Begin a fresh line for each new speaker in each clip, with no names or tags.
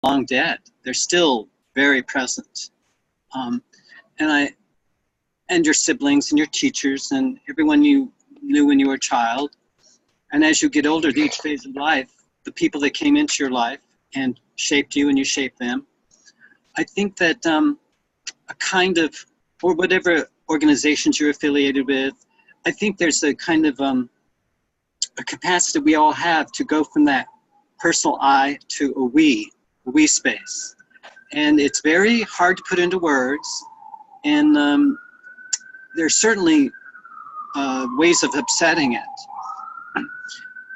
long dead. They're still very present. And your siblings and your teachers and everyone you knew when you were a child. And as you get older, at each phase of life, the people that came into your life and shaped you and you shaped them, I think that a kind of, or whatever organizations you're affiliated with, I think there's a kind of a capacity we all have to go from that personal I to a we space. And it's very hard to put into words. And there's certainly ways of upsetting it.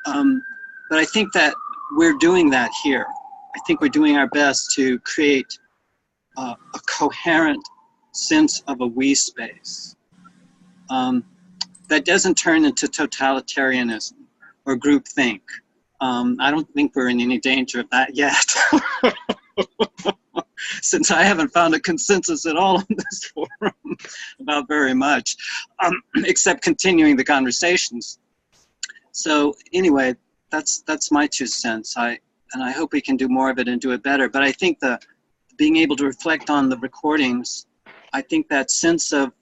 But I think that we're doing that here. I think we're doing our best to create a coherent sense of a we space that doesn't turn into totalitarianism or groupthink. I don't think we're in any danger of that yet. Since I haven't found a consensus at all in this forum about very much, except continuing the conversations. So anyway, that's my 2 cents. And I hope we can do more of it and do it better. But I think being able to reflect on the recordings, I think that sense of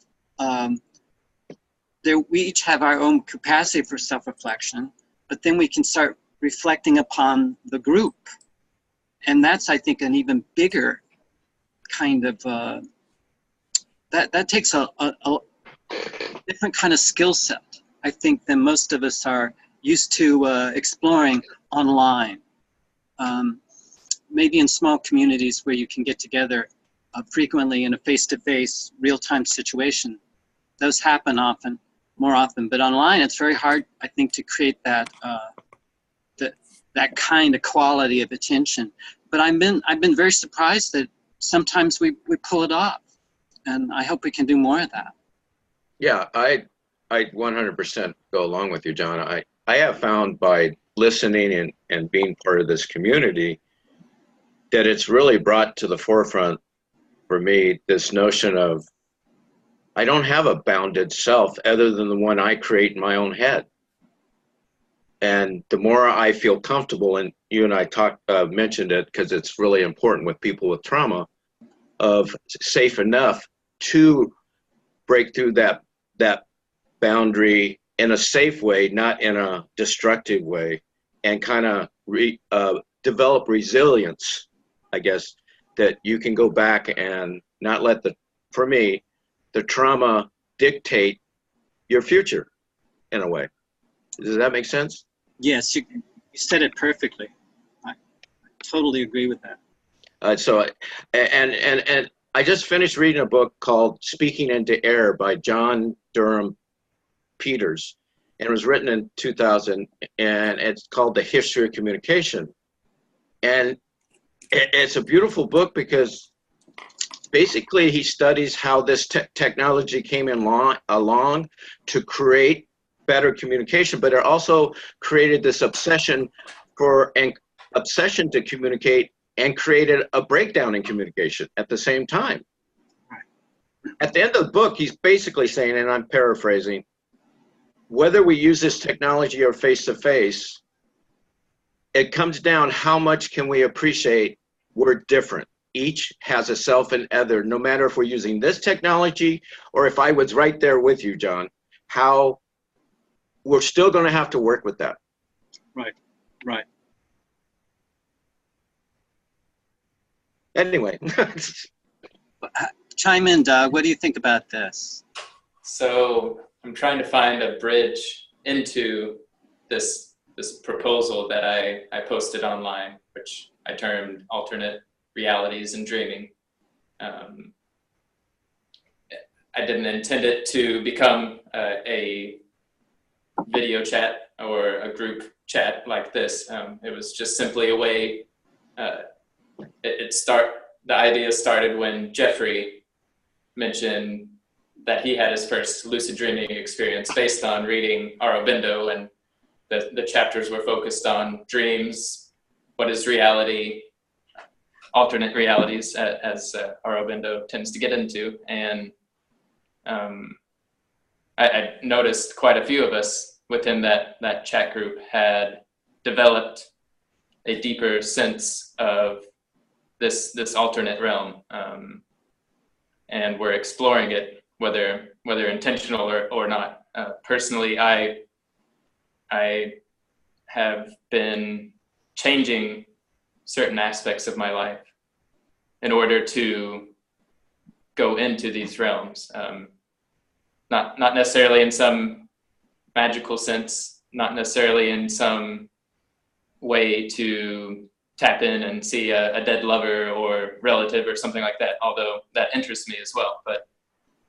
we each have our own capacity for self-reflection, but then we can start reflecting upon the group. And that's, I think, an even bigger kind of, that takes a different kind of skill set, I think, than most of us are used to exploring online. Maybe in small communities where you can get together frequently in a face-to-face, real-time situation. Those happen more often, but online it's very hard, I think, to create that that kind of quality of attention. But I've been very surprised that sometimes we pull it off, and I hope we can do more of that.
Yeah, I 100% go along with you, John. I have found by listening and being part of this community that it's really brought to the forefront for me this notion of I don't have a bounded self other than the one I create in my own head. And the more I feel comfortable, and you and I mentioned it because it's really important with people with trauma, of safe enough to break through that boundary in a safe way, not in a destructive way, and kind of develop resilience, I guess, that you can go back and not let for me, the trauma dictate your future in a way. Does that make sense?
Yes, you said it perfectly. I totally agree with that.
And I just finished reading a book called Speaking into Air by John Durham Peters, and it was written in 2000, and it's called The History of Communication. And it's a beautiful book because basically he studies how this technology came along to create better communication, but it also created this obsession to communicate and created a breakdown in communication at the same time. At the end of the book, he's basically saying, and I'm paraphrasing, whether we use this technology or face-to-face, it comes down how much can we appreciate we're different. Each has a self and other, no matter if we're using this technology or if I was right there with you, John, how we're still going to have to work with that.
Right.
Anyway.
Chime in, Doug. What do you think about this?
So I'm trying to find a bridge into this proposal that I posted online, which I termed alternate realities and dreaming. I didn't intend it to become a video chat or a group chat like this. It was just simply a way. The idea started when Jeffrey mentioned that he had his first lucid dreaming experience based on reading Aurobindo, and the chapters were focused on dreams, what is reality, alternate realities, as Aurobindo tends to get into. And I noticed quite a few of us within that chat group had developed a deeper sense of this alternate realm, and we're exploring it, whether intentional or not. Personally, I have been changing certain aspects of my life in order to go into these realms. Not necessarily in some magical sense, not necessarily in some way to tap in and see a dead lover or relative or something like that, although that interests me as well, but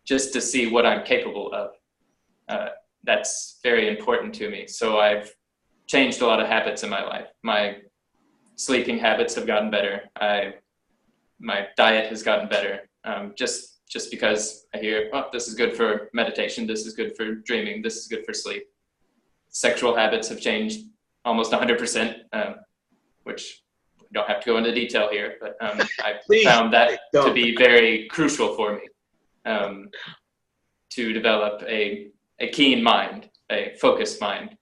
just to see what I'm capable of. That's very important to me. So I've changed a lot of habits in my life. My sleeping habits have gotten better. My diet has gotten better. Just because I hear, oh, this is good for meditation, this is good for dreaming, this is good for sleep. Sexual habits have changed almost 100%, which we don't have to go into detail here, but I found that to be very crucial for me, to develop a keen mind, a focused mind.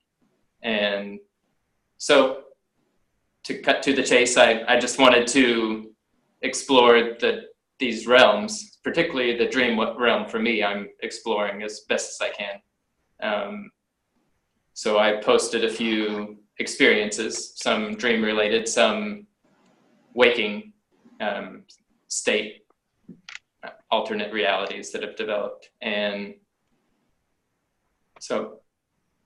And so to cut to the chase, I just wanted to explore these realms, particularly the dream realm. For me, I'm exploring as best as I can. So I posted a few experiences, some dream related, some waking state, alternate realities that have developed. And so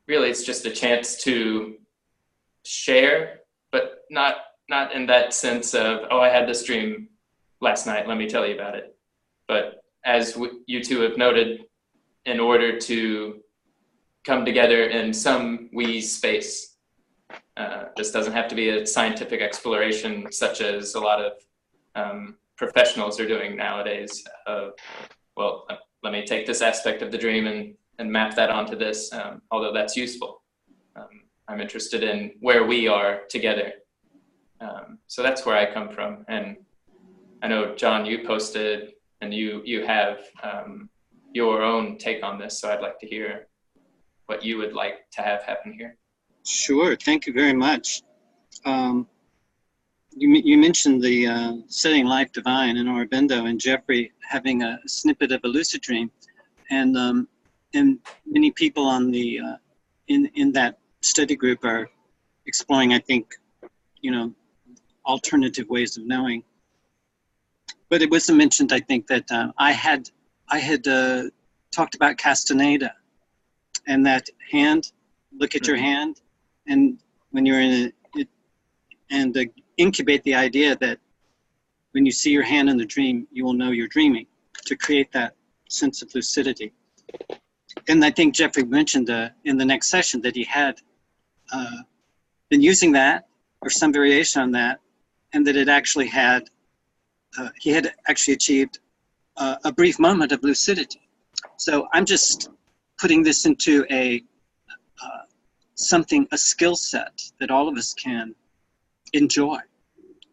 really it's just a chance to share, but not in that sense of, oh, I had this dream last night, let me tell you about it. But as you two have noted, in order to come together in some we space, this doesn't have to be a scientific exploration such as a lot of professionals are doing nowadays. Well, let me take this aspect of the dream and map that onto this, although that's useful. I'm interested in where we are together. So that's where I come from. And I know, John, you posted and you have your own take on this, so I'd like to hear what you would like to have happen here.
Sure, thank you very much. You mentioned the Setting Life Divine in Aurobindo and Jeffrey having a snippet of a lucid dream, and many people on the in that study group are exploring, I think, alternative ways of knowing. But it wasn't mentioned, I think, that I had talked about Castaneda and that hand. Look at your hand, and when you're in it, and incubate the idea that when you see your hand in the dream, you will know you're dreaming, to create that sense of lucidity. And I think Jeffrey mentioned in the next session that he had been using that or some variation on that, and that it actually had he had actually achieved a brief moment of lucidity. So I'm just putting this into a skill set that all of us can enjoy.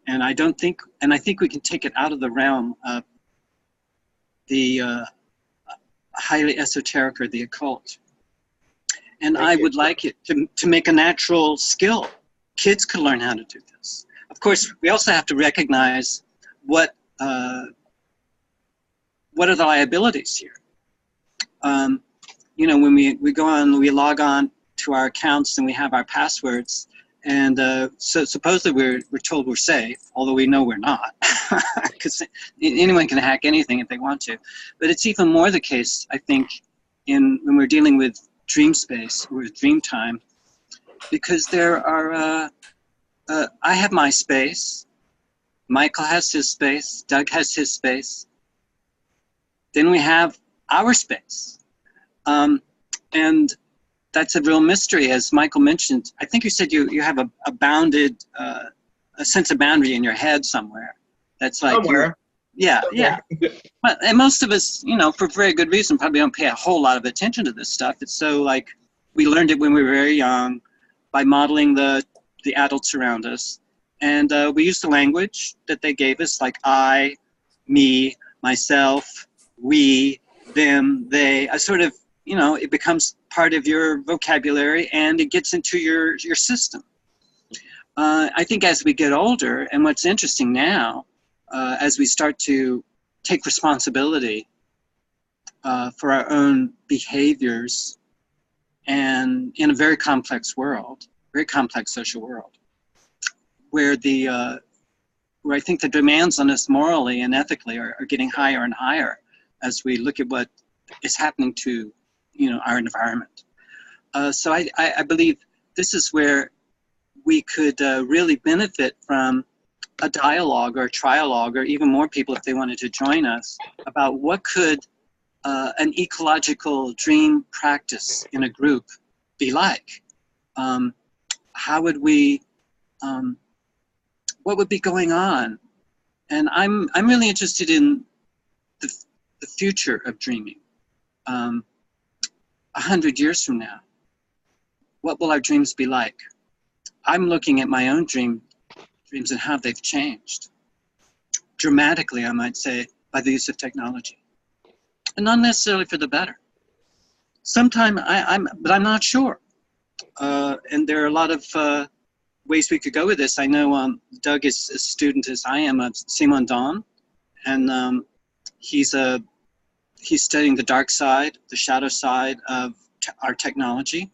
And I think we can take it out of the realm of the highly esoteric or the occult. And I would like it to make a natural skill. Kids could learn how to do this. Of course, we also have to recognize what are the liabilities here. When we go on, we log on to our accounts and we have our passwords, and so supposedly we're told we're safe, although we know we're not, because anyone can hack anything if they want to. But it's even more the case, I think, when we're dealing with dream space or dream time, because there are I have my space, Michael has his space, Doug has his space, then we have our space. And that's a real mystery, as Michael mentioned. I think you said you have a bounded, a sense of boundary in your head somewhere. That's like,
somewhere.
Yeah. And most of us, for very good reason, probably don't pay a whole lot of attention to this stuff. It's so like, we learned it when we were very young by modeling the adults around us. And we used the language that they gave us, like I, me, myself, we, them, they. I sort of, it becomes part of your vocabulary and it gets into your system. I think as we get older, and what's interesting now, as we start to take responsibility for our own behaviors, and in a very complex world, very complex social world, where where I think the demands on us morally and ethically are getting higher and higher as we look at what is happening to, our environment. So I believe this is where we could really benefit from a dialogue or a trialogue, or even more people if they wanted to join us, about what could an ecological dream practice in a group be like. How would we, what would be going on? And I'm really interested in the future of dreaming. 100 years from now, what will our dreams be like? I'm looking at my own dreams and how they've changed dramatically, I might say, by the use of technology, and not necessarily for the better. Sometime but I'm not sure. And there are a lot of ways we could go with this. I know Doug is a student, as I am, of Simon Don, and he's studying the dark side, the shadow side of our technology.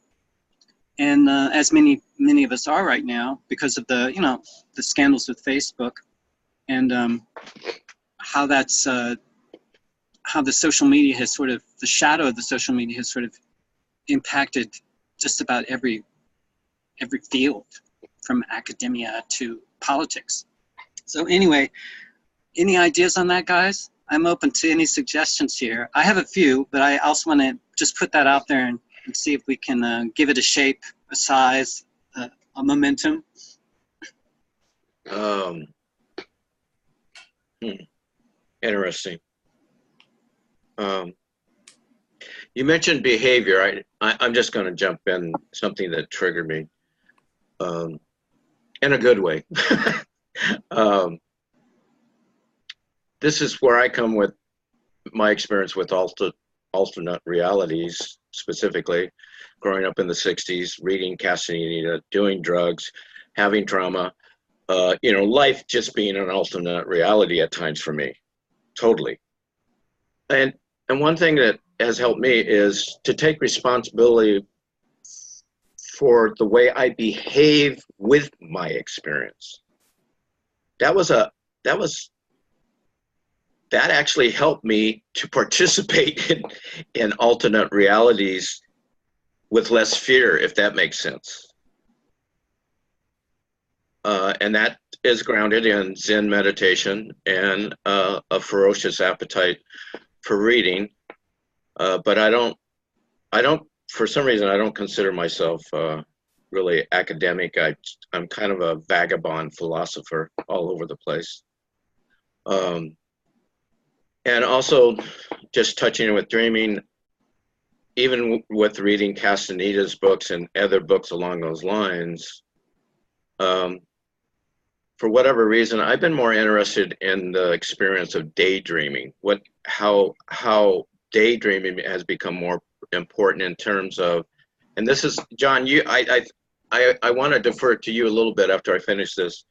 And as many of us are right now, because of the scandals with Facebook, and how that's how the social media has the shadow of the social media has sort of impacted just about every field, from academia to politics. So anyway, any ideas on that, guys? I'm open to any suggestions here. I have a few, but I also want to just put that out there and see if we can give it a shape, a size, a momentum.
Interesting. You mentioned behavior. I'm just going to jump in, something that triggered me in a good way. This is where I come with my experience with alternate realities, specifically growing up in the 60s, reading Castaneda, doing drugs, having trauma, life just being an alternate reality at times for me, totally. And one thing that has helped me is to take responsibility for the way I behave with my experience. That actually helped me to participate in alternate realities with less fear, if that makes sense. And that is grounded in Zen meditation and a ferocious appetite for reading. But I don't, for some reason, I don't consider myself really academic. I'm kind of a vagabond philosopher all over the place. And also, just touching with dreaming, even with reading Casteneda's books and other books along those lines, for whatever reason, I've been more interested in the experience of daydreaming. How daydreaming has become more important in terms of, and this is, John, I want to defer to you a little bit after I finish this.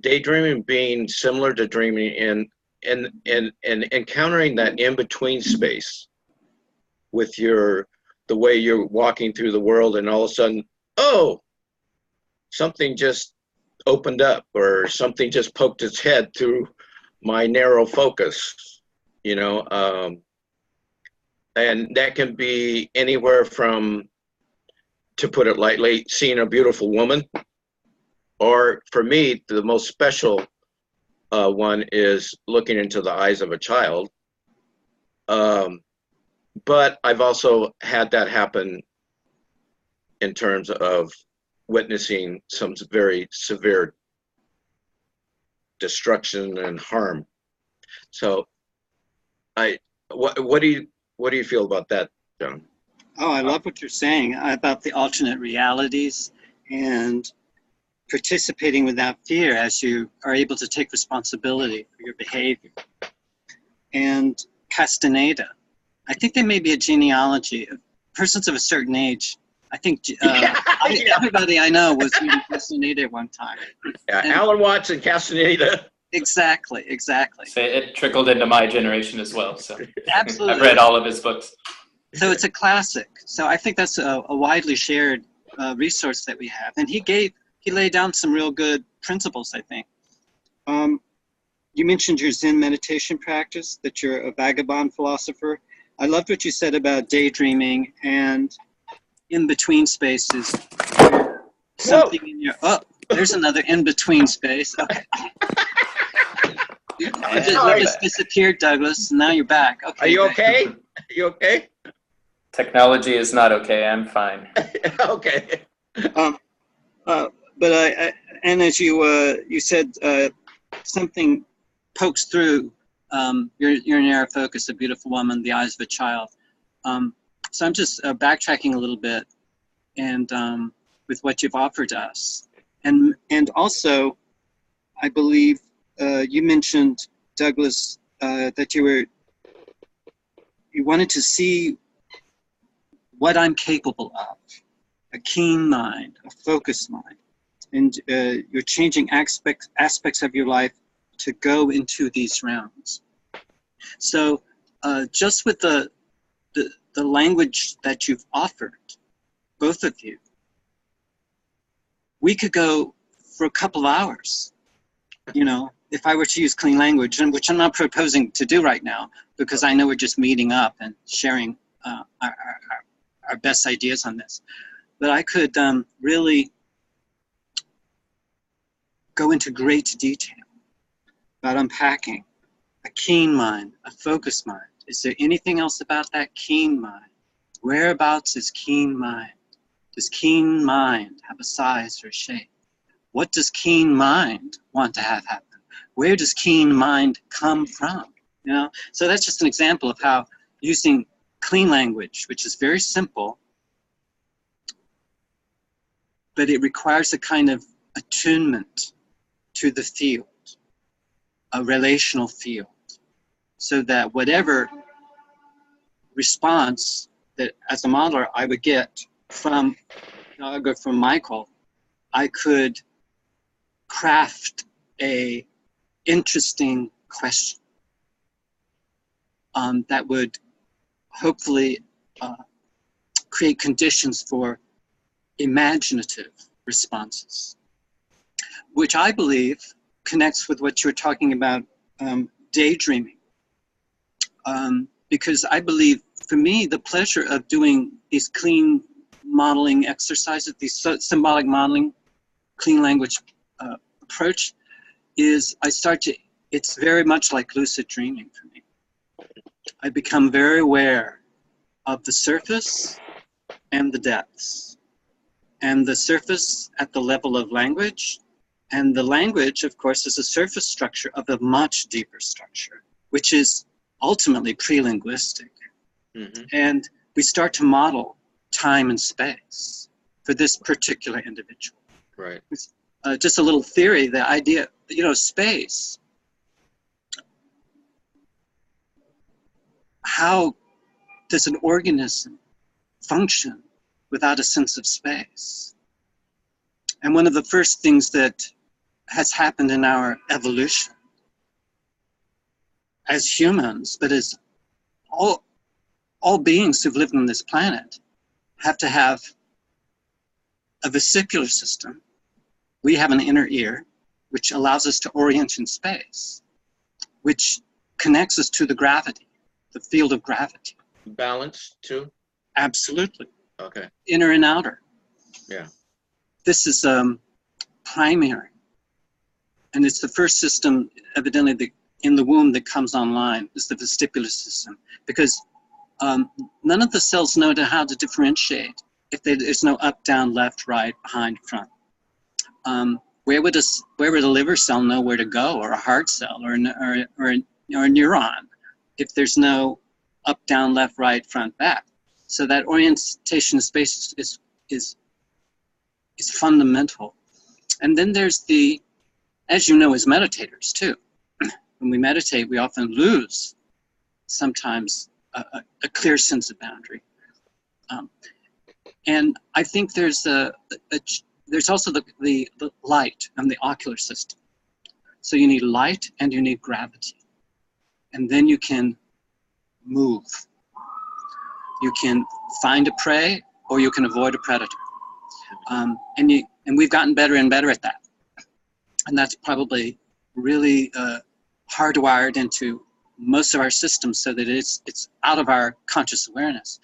Daydreaming being similar to dreaming and encountering that in-between space with the way you're walking through the world, and all of a sudden, oh, something just opened up, or something just poked its head through my narrow focus, and that can be anywhere from, to put it lightly, seeing a beautiful woman, or for me, the most special one is looking into the eyes of a child. But I've also had that happen in terms of witnessing some very severe destruction and harm. So what do you feel about that, John?
Oh, I love what you're saying about the alternate realities and participating without fear as you are able to take responsibility for your behavior. And Castaneda, I think there may be a genealogy of persons of a certain age. I think everybody I know was reading Castaneda one time.
Yeah, Alan Watts and Castaneda.
Exactly, exactly.
So it trickled into my generation as well. So
Absolutely.
I've read all of his books.
So it's a classic. So I think that's a widely shared resource that we have. And he laid down some real good principles, I think. You mentioned your Zen meditation practice, that you're a vagabond philosopher. I loved what you said about daydreaming and in-between spaces. Something in your, oh, there's another in-between space. Okay. You just disappeared, Douglas, and now you're back. Okay.
Are you okay? Are you okay?
Technology is not okay. I'm fine.
Okay.
But and as you said, something pokes through your narrow focus, a beautiful woman, the eyes of a child. So I'm just backtracking a little bit, and with what you've offered us, and also, I believe you mentioned, Douglas, that you wanted to see what I'm capable of, a keen mind, a focused mind, and you're changing aspects of your life to go into these realms. So just with the language that you've offered, both of you, we could go for a couple of hours, you know, if I were to use clean language, and which I'm not proposing to do right now, because I know we're just meeting up and sharing our best ideas on this. But I could really go into great detail about unpacking a keen mind, a focused mind. Is there anything else about that keen mind? Whereabouts is keen mind? Does keen mind have a size or a shape? What does keen mind want to have happen? Where does keen mind come from? You know, so that's just an example of how using clean language, which is very simple, but it requires a kind of attunement to the field, a relational field, so that whatever response that as a modeler I would get from Doug or from Michael, I could craft a interesting question that would hopefully create conditions for imaginative responses, which I believe connects with what you're talking about, daydreaming. Because I believe, for me, the pleasure of doing these clean modeling exercises, these symbolic modeling, clean language approach, is it's very much like lucid dreaming for me. I become very aware of the surface and the depths. And the surface at the level of language, and the language, of course, is a surface structure of a much deeper structure, which is ultimately pre-linguistic. Mm-hmm. And we start to model time and space for this particular individual.
Right.
Just a little theory, the idea, you know, space. How does an organism function without a sense of space? And one of the first things that has happened in our evolution as humans, but as all beings who've lived on this planet, have to have a vesicular system. We have an inner ear, which allows us to orient in space, which connects us to the gravity, the field of gravity.
Balance too?
Absolutely.
Okay.
Inner and outer.
Yeah.
This is primary. And it's the first system, evidently, in the womb that comes online, is the vestibular system. Because none of the cells know how to differentiate if there's no up, down, left, right, behind, front. Where would a liver cell know where to go, or a heart cell, or a neuron, if there's no up, down, left, right, front, back? So that orientation of space is fundamental. And then there's as you know, as meditators too, when we meditate, we often lose sometimes a clear sense of boundary. And I think there's also the light and the ocular system. So you need light and you need gravity. And then you can move. You can find a prey or you can avoid a predator. And we've gotten better and better at that. And that's probably really hardwired into most of our systems so that it's out of our conscious awareness.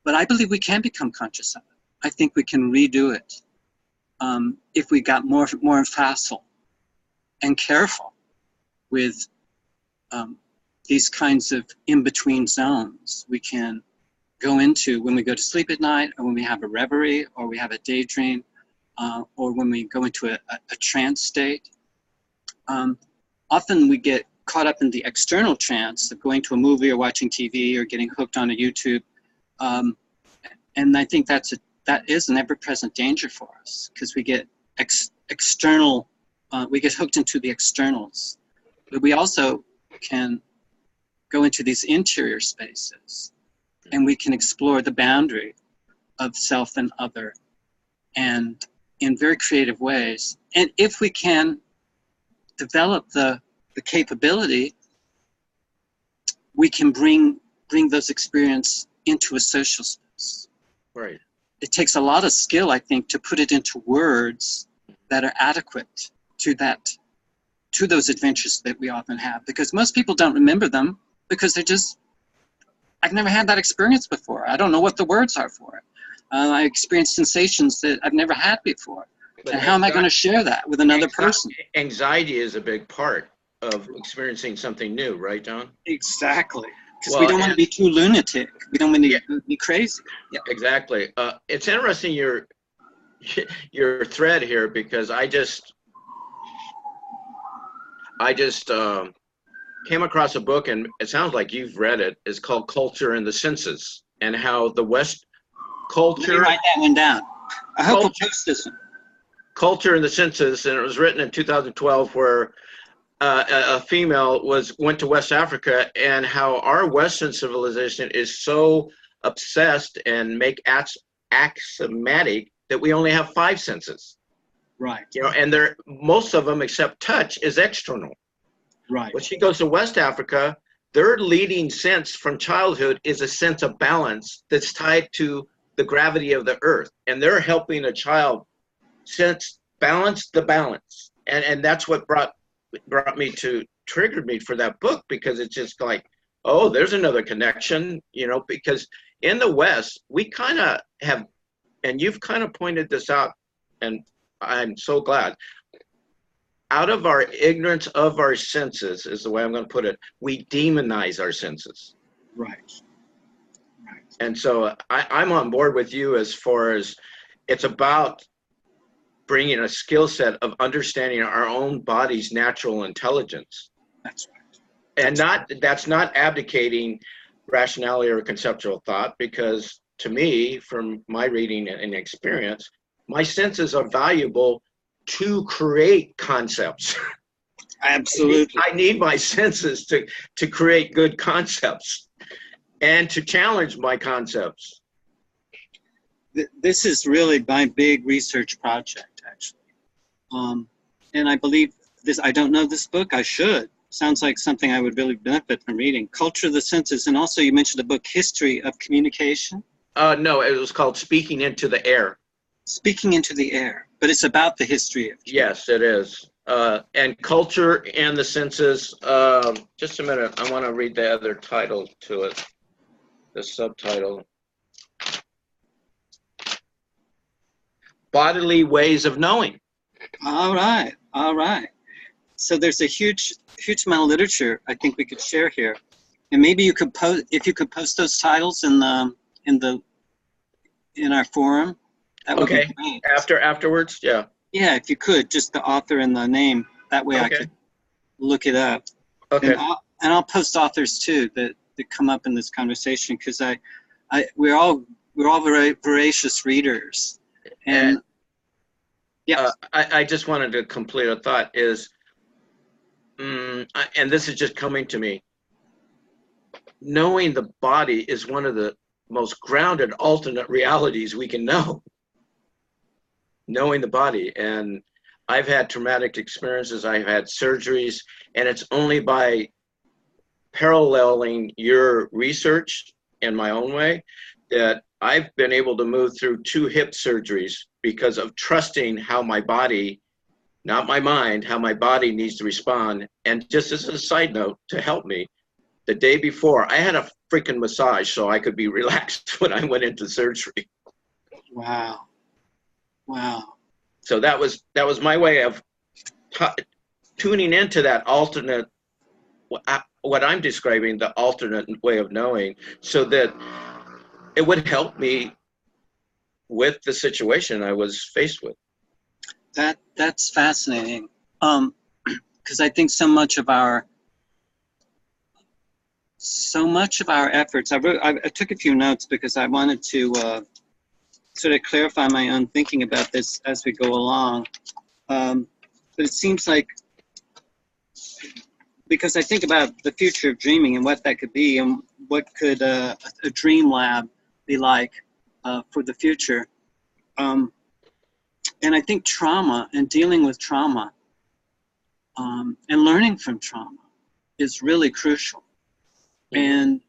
But I believe we can become conscious of it. I think we can redo it if we got more facile and careful with these kinds of in-between zones we can go into when we go to sleep at night, or when we have a reverie, or we have a daydream, or when we go into a trance state. Often we get caught up in the external trance of going to a movie or watching TV or getting hooked on a YouTube. And I think that is an ever-present danger for us, because we get external, we get hooked into the externals. But we also can go into these interior spaces, and we can explore the boundary of self and other, and in very creative ways. And if we can develop the capability, we can bring those experiences into a social space.
Right.
It takes a lot of skill, I think, to put it into words that are adequate to those adventures that we often have, because most people don't remember them because I've never had that experience before. I don't know what the words are for it. I experienced sensations that I've never had before.
But
and how am I going to share that with another person?
Anxiety is a big part of experiencing something new, right, John?
Exactly. Because we don't want to be too lunatic. We don't want to be crazy. Yeah.
Exactly. It's interesting your thread here, because I just came across a book, and it sounds like you've read it. It's called Culture and the Senses, and how the West culture.
Let me write that one down. I hope we'll post this one.
Culture and the Senses, and it was written in 2012, where a female went to West Africa, and how our Western civilization is so obsessed and make axiomatic that we only have 5 senses.
Right.
You know, and most of them, except touch, is external.
Right.
When she goes to West Africa, their leading sense from childhood is a sense of balance that's tied to the gravity of the earth, and they're helping a child balance the balance, and that's what triggered me for that book, because it's just like, oh, there's another connection, you know, because in the West we kind of have, and you've kind of pointed this out, and I'm so glad, out of our ignorance of our senses, is the way I'm going to put it, we demonize our senses.
Right.
And so I'm on board with you as far as it's about bringing a skill set of understanding our own body's natural intelligence.
That's right.
And that's not abdicating rationality or conceptual thought, because to me, from my reading and experience, my senses are valuable to create concepts.
Absolutely.
I need my senses to create good concepts and to challenge my concepts.
This is really my big research project, actually. And I believe this, I don't know this book, I should. Sounds like something I would really benefit from reading. Culture of the Senses, and also you mentioned the book History of Communication.
No, it was called Speaking into the Air.
Speaking into the Air, but it's about the history of communication.
Yes, it is. And Culture and the Senses, just a minute, I want to read the other title to it, the subtitle. Bodily Ways of Knowing.
All right. So there's a huge amount of literature I think we could share here, and maybe you could post, if you could post those titles in our forum. That would be great.
Afterwards, yeah.
Yeah, if you could, just the author and the name. That way I could look it up.
Okay.
And I'll post authors too that come up in this conversation, because we're all very voracious readers. And yeah,
I just wanted to complete a thought is, and this is just coming to me, knowing the body is one of the most grounded alternate realities we can know. Knowing the body. And I've had traumatic experiences, I've had surgeries, and it's only by paralleling your research in my own way that I've been able to move through 2 hip surgeries because of trusting how my body, not my mind, how my body needs to respond. And just as a side note to help me, the day before I had a freaking massage so I could be relaxed when I went into surgery.
Wow. Wow.
So that was my way of tuning into that alternate, what I'm describing, the alternate way of knowing, so that it would help me with the situation I was faced with.
That's fascinating. Because I think so much of our efforts, I took a few notes because I wanted to sort of clarify my own thinking about this as we go along. But it seems like, because I think about the future of dreaming and what that could be, and what could a dream lab be like for the future. And I think trauma and dealing with trauma and learning from trauma is really crucial. And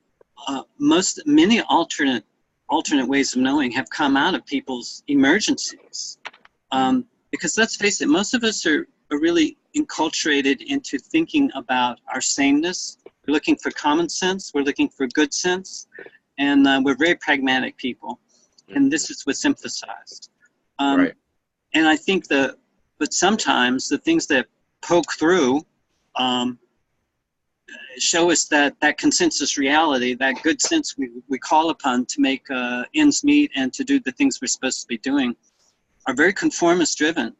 many alternate ways of knowing have come out of people's emergencies. Because let's face it, most of us are really enculturated into thinking about our sameness. We're looking for common sense, we're looking for good sense, and we're very pragmatic people. And this is what's emphasized.
Right.
And I think but sometimes the things that poke through show us that consensus reality, that good sense we call upon to make ends meet and to do the things we're supposed to be doing, are very conformist driven.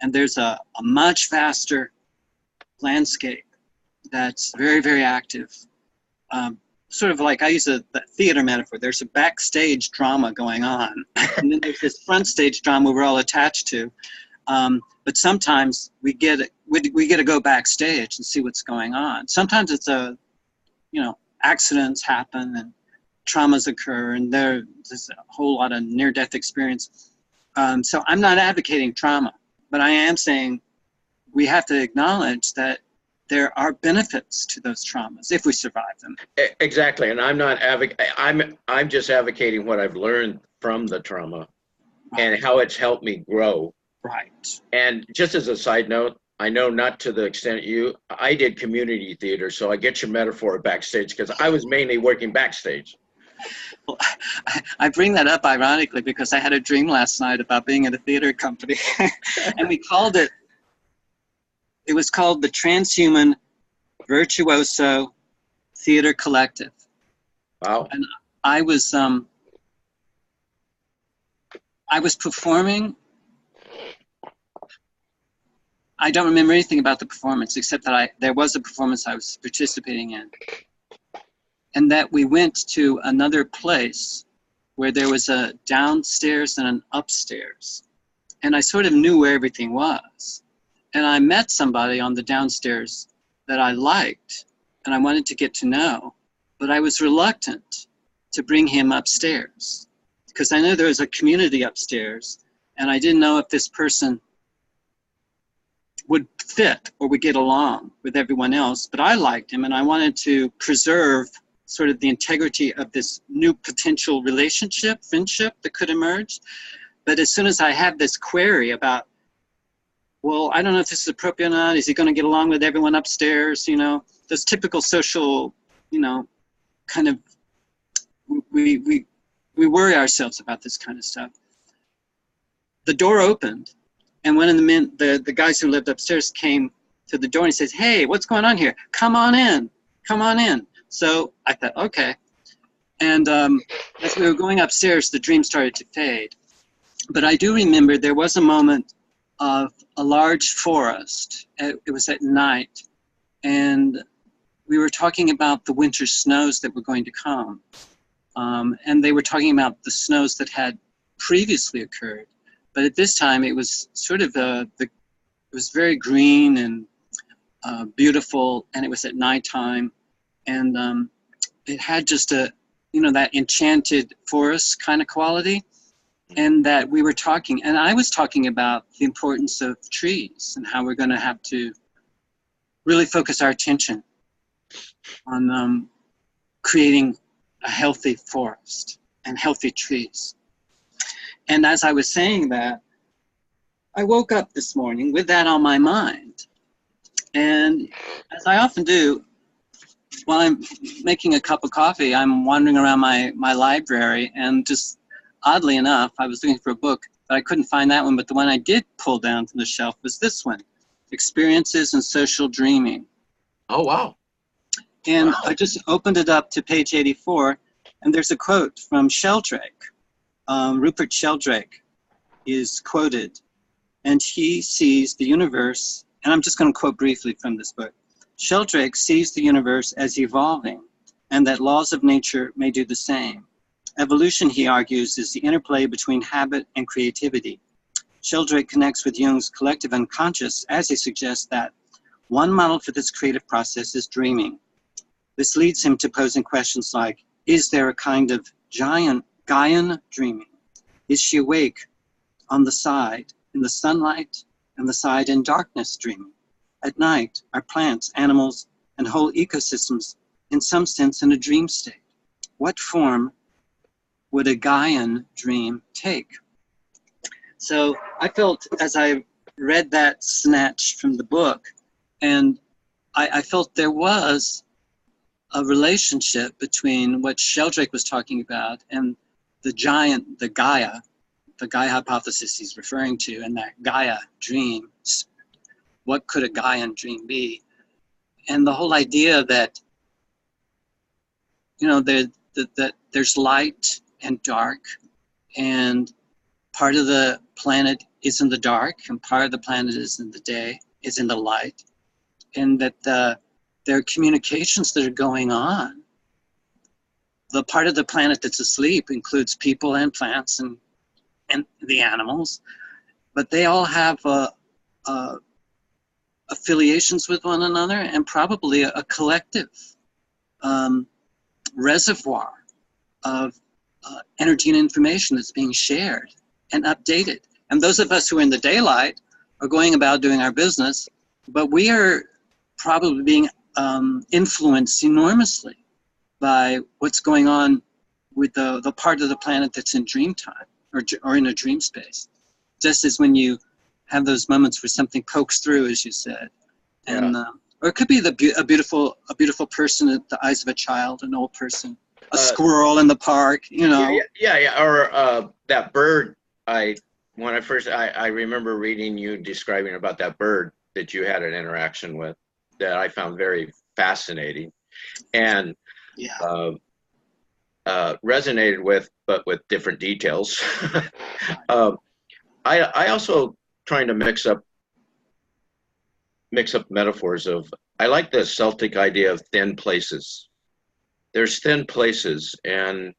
And there's a much vaster landscape that's very, very active. Sort of like, I use the theater metaphor. There's a backstage drama going on. And then there's this front stage drama we're all attached to. But sometimes we get to go backstage and see what's going on. Sometimes it's accidents happen and traumas occur, and there's a whole lot of near-death experience. So I'm not advocating trauma, but I am saying we have to acknowledge that there are benefits to those traumas if we survive them.
Exactly, and I'm not I'm just advocating what I've learned from the trauma, right, and how it's helped me grow.
Right.
And just as a side note, I know not to the extent I did community theater, so I get your metaphor of backstage because I was mainly working backstage.
Well, I bring that up ironically because I had a dream last night about being at a theater company, and it was called the Transhuman Virtuoso Theater Collective.
Wow.
And I was performing. I don't remember anything about the performance except that there was a performance I was participating in. And that we went to another place where there was a downstairs and an upstairs. And I sort of knew where everything was. And I met somebody on the downstairs that I liked and I wanted to get to know, but I was reluctant to bring him upstairs because I knew there was a community upstairs and I didn't know if this person would fit or would get along with everyone else, but I liked him and I wanted to preserve sort of the integrity of this new potential relationship, friendship that could emerge. But as soon as I had this query about, well, I don't know if this is appropriate or not, is he going to get along with everyone upstairs, those typical social, kind of, we worry ourselves about this kind of stuff. The door opened, and one of the men, the guys who lived upstairs came to the door and he says, "Hey, what's going on here? Come on in, come on in." So I thought, okay. And as we were going upstairs, the dream started to fade. But I do remember there was a moment of a large forest. It was at night. And we were talking about the winter snows that were going to come. And they were talking about the snows that had previously occurred. But at this time, it was sort of it was very green and beautiful, and it was at nighttime. And it had just that enchanted forest kind of quality. and that we were talking, and I was talking about the importance of trees and how we're going to have to really focus our attention on creating a healthy forest and healthy trees. And as I was saying that, I woke up this morning with that on my mind. And as I often do, while I'm making a cup of coffee, I'm wandering around my library, and just oddly enough, I was looking for a book, but I couldn't find that one. But the one I did pull down from the shelf was this one, Experiences in Social Dreaming.
Oh, wow.
And
Wow.
I just opened it up to page 84, and there's a quote from Sheldrake. Rupert Sheldrake is quoted, and he sees the universe, and I'm just going to quote briefly from this book. Sheldrake sees the universe as evolving, and that laws of nature may do the same. Evolution, he argues, is the interplay between habit and creativity. Sheldrake connects with Jung's collective unconscious as he suggests that one model for this creative process is dreaming. This leads him to posing questions like, is there a kind of Gaian dreaming? Is she awake on the side in the sunlight and the side in darkness dreaming? At night, are plants, animals, and whole ecosystems in some sense in a dream state? What form would a Gaian dream take? So I felt, as I read that snatch from the book, and I felt there was a relationship between what Sheldrake was talking about and the Gaia hypothesis he's referring to, and that Gaia dream. What could a Gaian dream be? And the whole idea that, you know, that there's light and dark, and part of the planet is in the dark, and part of the planet is in the day, is in the light, and that there are communications that are going on. The part of the planet that's asleep includes people and plants and the animals, but they all have affiliations with one another, and probably a collective reservoir of energy and information that's being shared and updated. And those of us who are in the daylight are going about doing our business, but we are probably being influenced enormously by what's going on with the part of the planet that's in dream time or in a dream space. Just as when you have those moments where something pokes through, as you said, and or it could be a beautiful person at the eyes of a child, an old person, a squirrel in the park, you know.
Yeah. Or that bird. When I remember reading you describing about that bird that you had an interaction with, that I found very fascinating, and resonated with, but with different details. I also trying to mix up metaphors of, I like the Celtic idea of thin places. There's thin places, and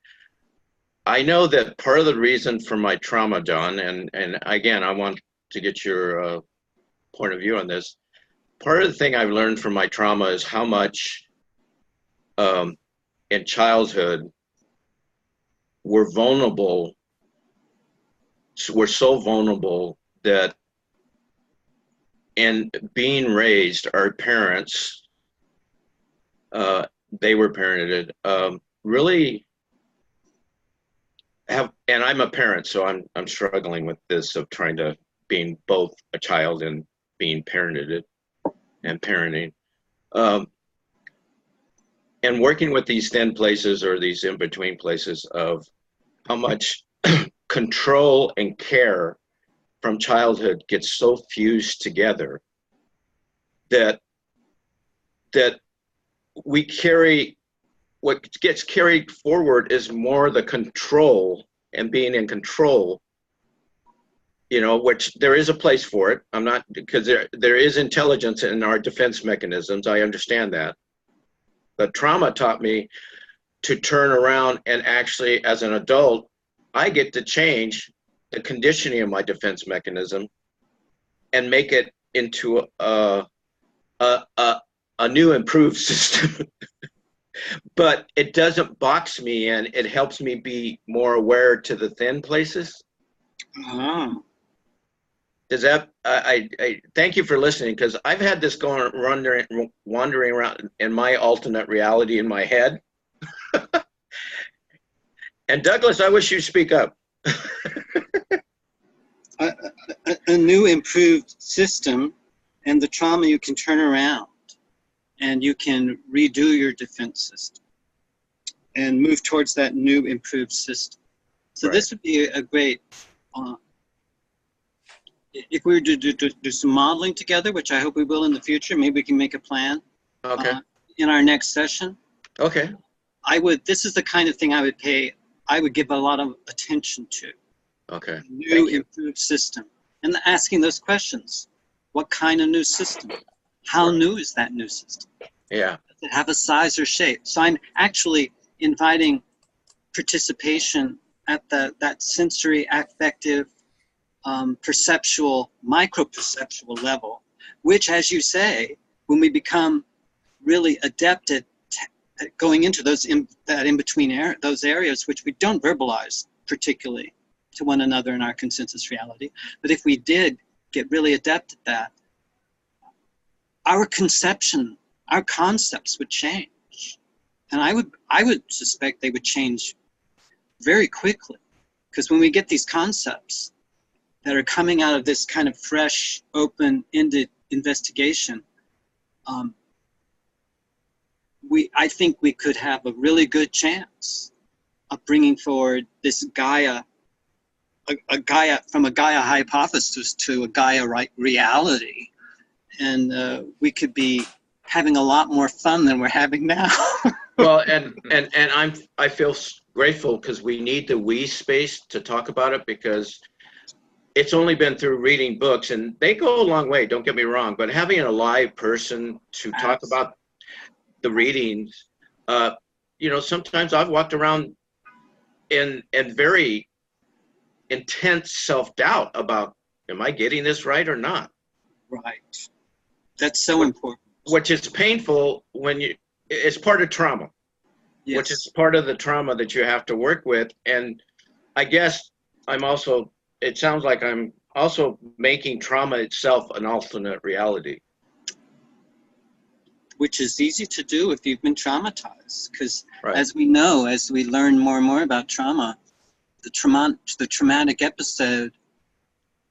I know that part of the reason for my trauma, John, and again, I want to get your point of view on this. Part of the thing I've learned from my trauma is how much in childhood we're vulnerable. We're so vulnerable that in being raised, our parents, they were parented, really have, and I'm a parent, so I'm struggling with this of trying to being both a child and being parented and parenting. And working with these thin places or these in-between places of how much control and care from childhood gets so fused together that we carry, what gets carried forward is more the control and being in control, you know, which there is a place for it. I'm not, because there is intelligence in our defense mechanisms. I understand that. But trauma taught me to turn around and actually, as an adult, I get to change the conditioning of my defense mechanism and make it into a new improved system. But it doesn't box me in. It helps me be more aware to the thin places.
Oh.
Does that, I thank you for listening, because I've had this going, wandering around in my alternate reality in my head. And Douglas, I wish you'd speak up.
A new improved system, and the trauma you can turn around, and you can redo your defense system and move towards that new improved system. So this would be a great, if we were to do some modeling together, which I hope we will in the future, maybe we can make a plan in our next session.
Okay.
This is the kind of thing I would give a lot of attention to.
Okay.
New improved system. And asking those questions. What kind of new system? How new is that new system?
Yeah.
Does it have a size or shape? So I'm actually inviting participation at that sensory, affective, perceptual, micro-perceptual level, which, as you say, when we become really adept at going into those in-between those areas, which we don't verbalize particularly to one another in our consensus reality, but if we did get really adept at that, our concepts would change, and I would suspect they would change very quickly, because when we get these concepts that are coming out of this kind of fresh, open-ended investigation, I think we could have a really good chance of bringing forward this Gaia, from a Gaia hypothesis to a Gaia reality, and we could be having a lot more fun than we're having now.
Well, and I feel grateful, because we need the we space to talk about it, because it's only been through reading books, and they go a long way, don't get me wrong, but having a live person to talk about the readings, sometimes I've walked around in very intense self-doubt about, am I getting this right or not?
Right. That's so important.
Which is painful it's part of trauma. Yes. Which is part of the trauma that you have to work with. And I guess it sounds like I'm also making trauma itself an alternate reality.
Which is easy to do if you've been traumatized, because as we know, as we learn more and more about trauma, the traumatic episode,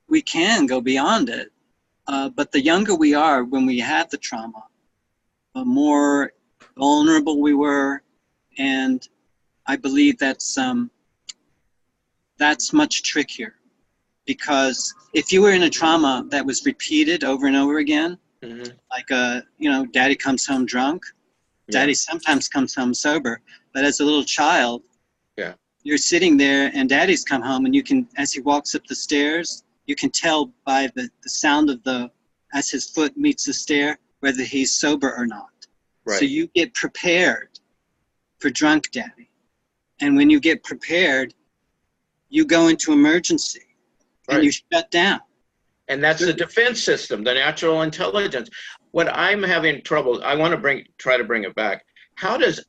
we can go beyond it. But the younger we are when we had the trauma, the more vulnerable we were, and I believe that's much trickier, because if you were in a trauma that was repeated over and over again, like daddy comes home drunk, daddy sometimes comes home sober, but as a little child, you're sitting there and daddy's come home, and you can, as he walks up the stairs, you can tell by the sound of as his foot meets the stair, whether he's sober or not. Right. So you get prepared for drunk daddy. And when you get prepared, you go into emergency and you shut down.
And that's the defense system, the natural intelligence. What I'm having trouble, I want to try to bring it back. How does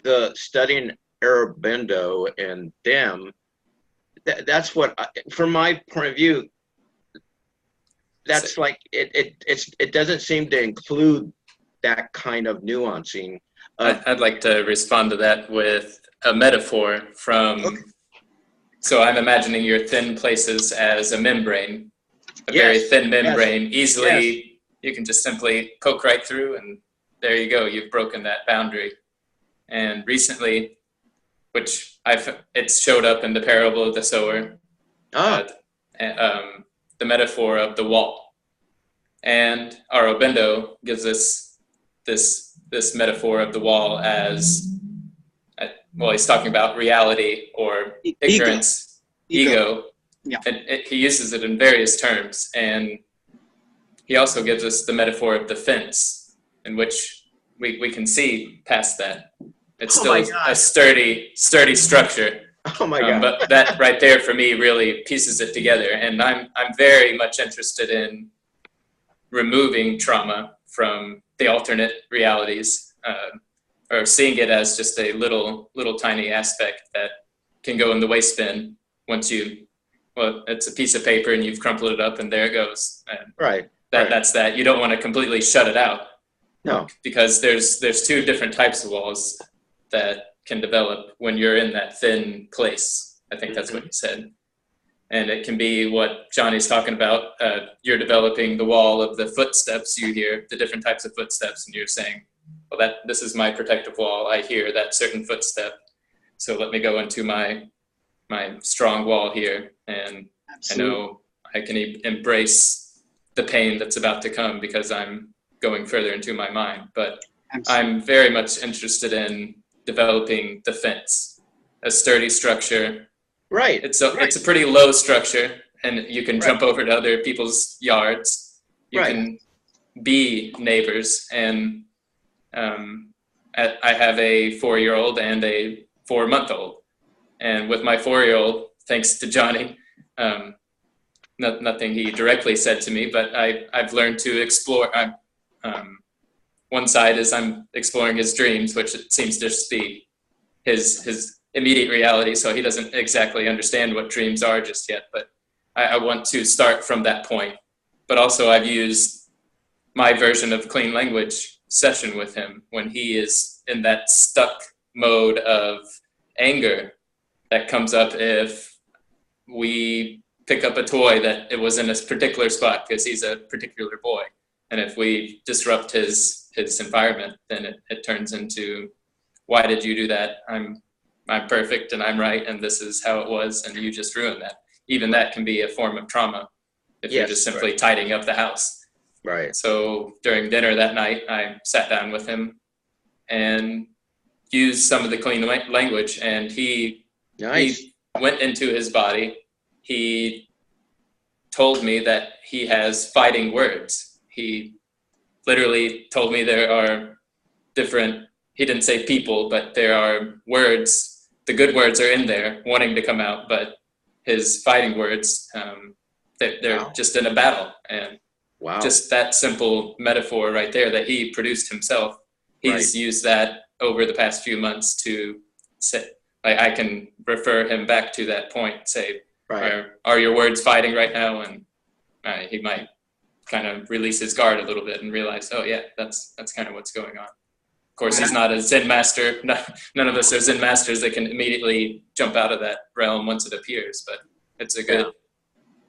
the studying Aurobindo and them, that's what, from my point of view, that's like, it doesn't seem to include that kind of nuancing.
I'd like to respond to that with a metaphor from, so I'm imagining your thin places as a membrane, very thin membrane, easily, you can just simply poke right through, and there you go, you've broken that boundary. And recently, it's showed up in the parable of the sower, the metaphor of the wall. And Aurobindo gives us this metaphor of the wall as, he's talking about reality or ignorance, ego. Yeah. And he uses it in various terms. And he also gives us the metaphor of the fence, in which we can see past that. It's still a sturdy structure.
Oh my God.
But that right there for me really pieces it together. And I'm very much interested in removing trauma from the alternate realities, or seeing it as just a little tiny aspect that can go in the waste bin once you well, it's a piece of paper and you've crumpled it up and there it goes. And
Right.
That's that. You don't want to completely shut it out.
No.
Because there's two different types of walls that can develop when you're in that thin place. I think that's what you said. And it can be what Johnny's talking about. You're developing the wall of the footsteps you hear, the different types of footsteps, and you're saying, well, this is my protective wall. I hear that certain footstep. So let me go into my strong wall here. And Absolutely. I know I can embrace the pain that's about to come because I'm going further into my mind. But Absolutely. I'm very much interested in developing the fence, a sturdy structure.
Right.
It's a pretty low structure, and you can jump over to other people's yards. You can be neighbors, and I have a 4-year-old and a 4-month-old. And with my 4-year-old, thanks to Johnny, nothing he directly said to me, but I've learned to explore. One side is I'm exploring his dreams, which it seems to just be his immediate reality, so he doesn't exactly understand what dreams are just yet, but I want to start from that point. But also I've used my version of clean language session with him when he is in that stuck mode of anger that comes up if we pick up a toy that it was in a particular spot because he's a particular boy. And if we disrupt his environment, then it turns into, why did you do that? I'm perfect and I'm right, and this is how it was, and you just ruined that. Even that can be a form of trauma if you're just simply tidying up the house.
Right.
So during dinner that night, I sat down with him and used some of the clean language, and he went into his body. He told me that he has fighting words. He literally told me there are different, he didn't say people, but there are words. The good words are in there wanting to come out, but his fighting words, they're just in a battle. And just that simple metaphor right there that he produced himself, he's used that over the past few months to say, I can refer him back to that point, say, are your words fighting right now? And he might kind of release his guard a little bit and realize, oh yeah, that's kind of what's going on. Of course, he's not a Zen master. None of us are Zen masters that can immediately jump out of that realm once it appears, but it's a good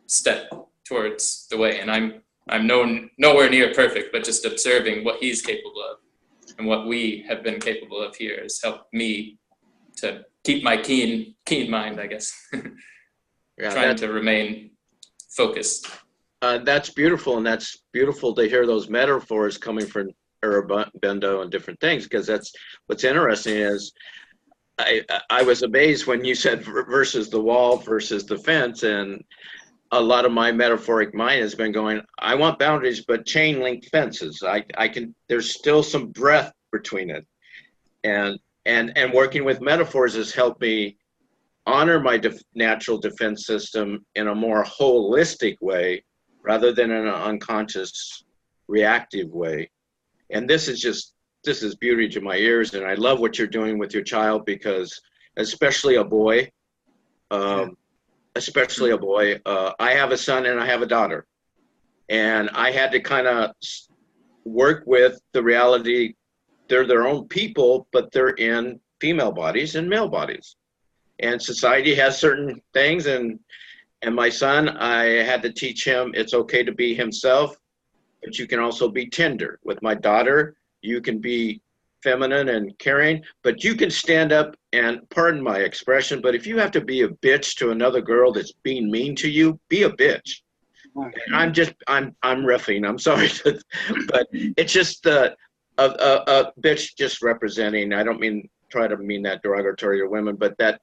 step towards the way. And I'm nowhere near perfect, but just observing what he's capable of and what we have been capable of here has helped me to keep my keen mind, I guess. Trying to remain focused.
That's beautiful, and that's beautiful to hear those metaphors coming from Bendo and different things, because that's what's interesting is I was amazed when you said versus the wall versus the fence, and a lot of my metaphoric mind has been going, I want boundaries, but chain link fences. I can, there's still some breadth between it, and working with metaphors has helped me honor my natural defense system in a more holistic way rather than in an unconscious reactive way. And this is beauty to my ears, and I love what you're doing with your child, because especially a boy, I have a son and I have a daughter, and I had to kind of work with the reality. They're their own people, but they're in female bodies and male bodies, and society has certain things. And my son, I had to teach him it's okay to be himself, but you can also be tender. With my daughter, you can be feminine and caring, but you can stand up and, pardon my expression, but if you have to be a bitch to another girl that's being mean to you, be a bitch. And I'm riffing, I'm sorry, but it's just a bitch just representing, I don't try to mean that derogatory to women, but that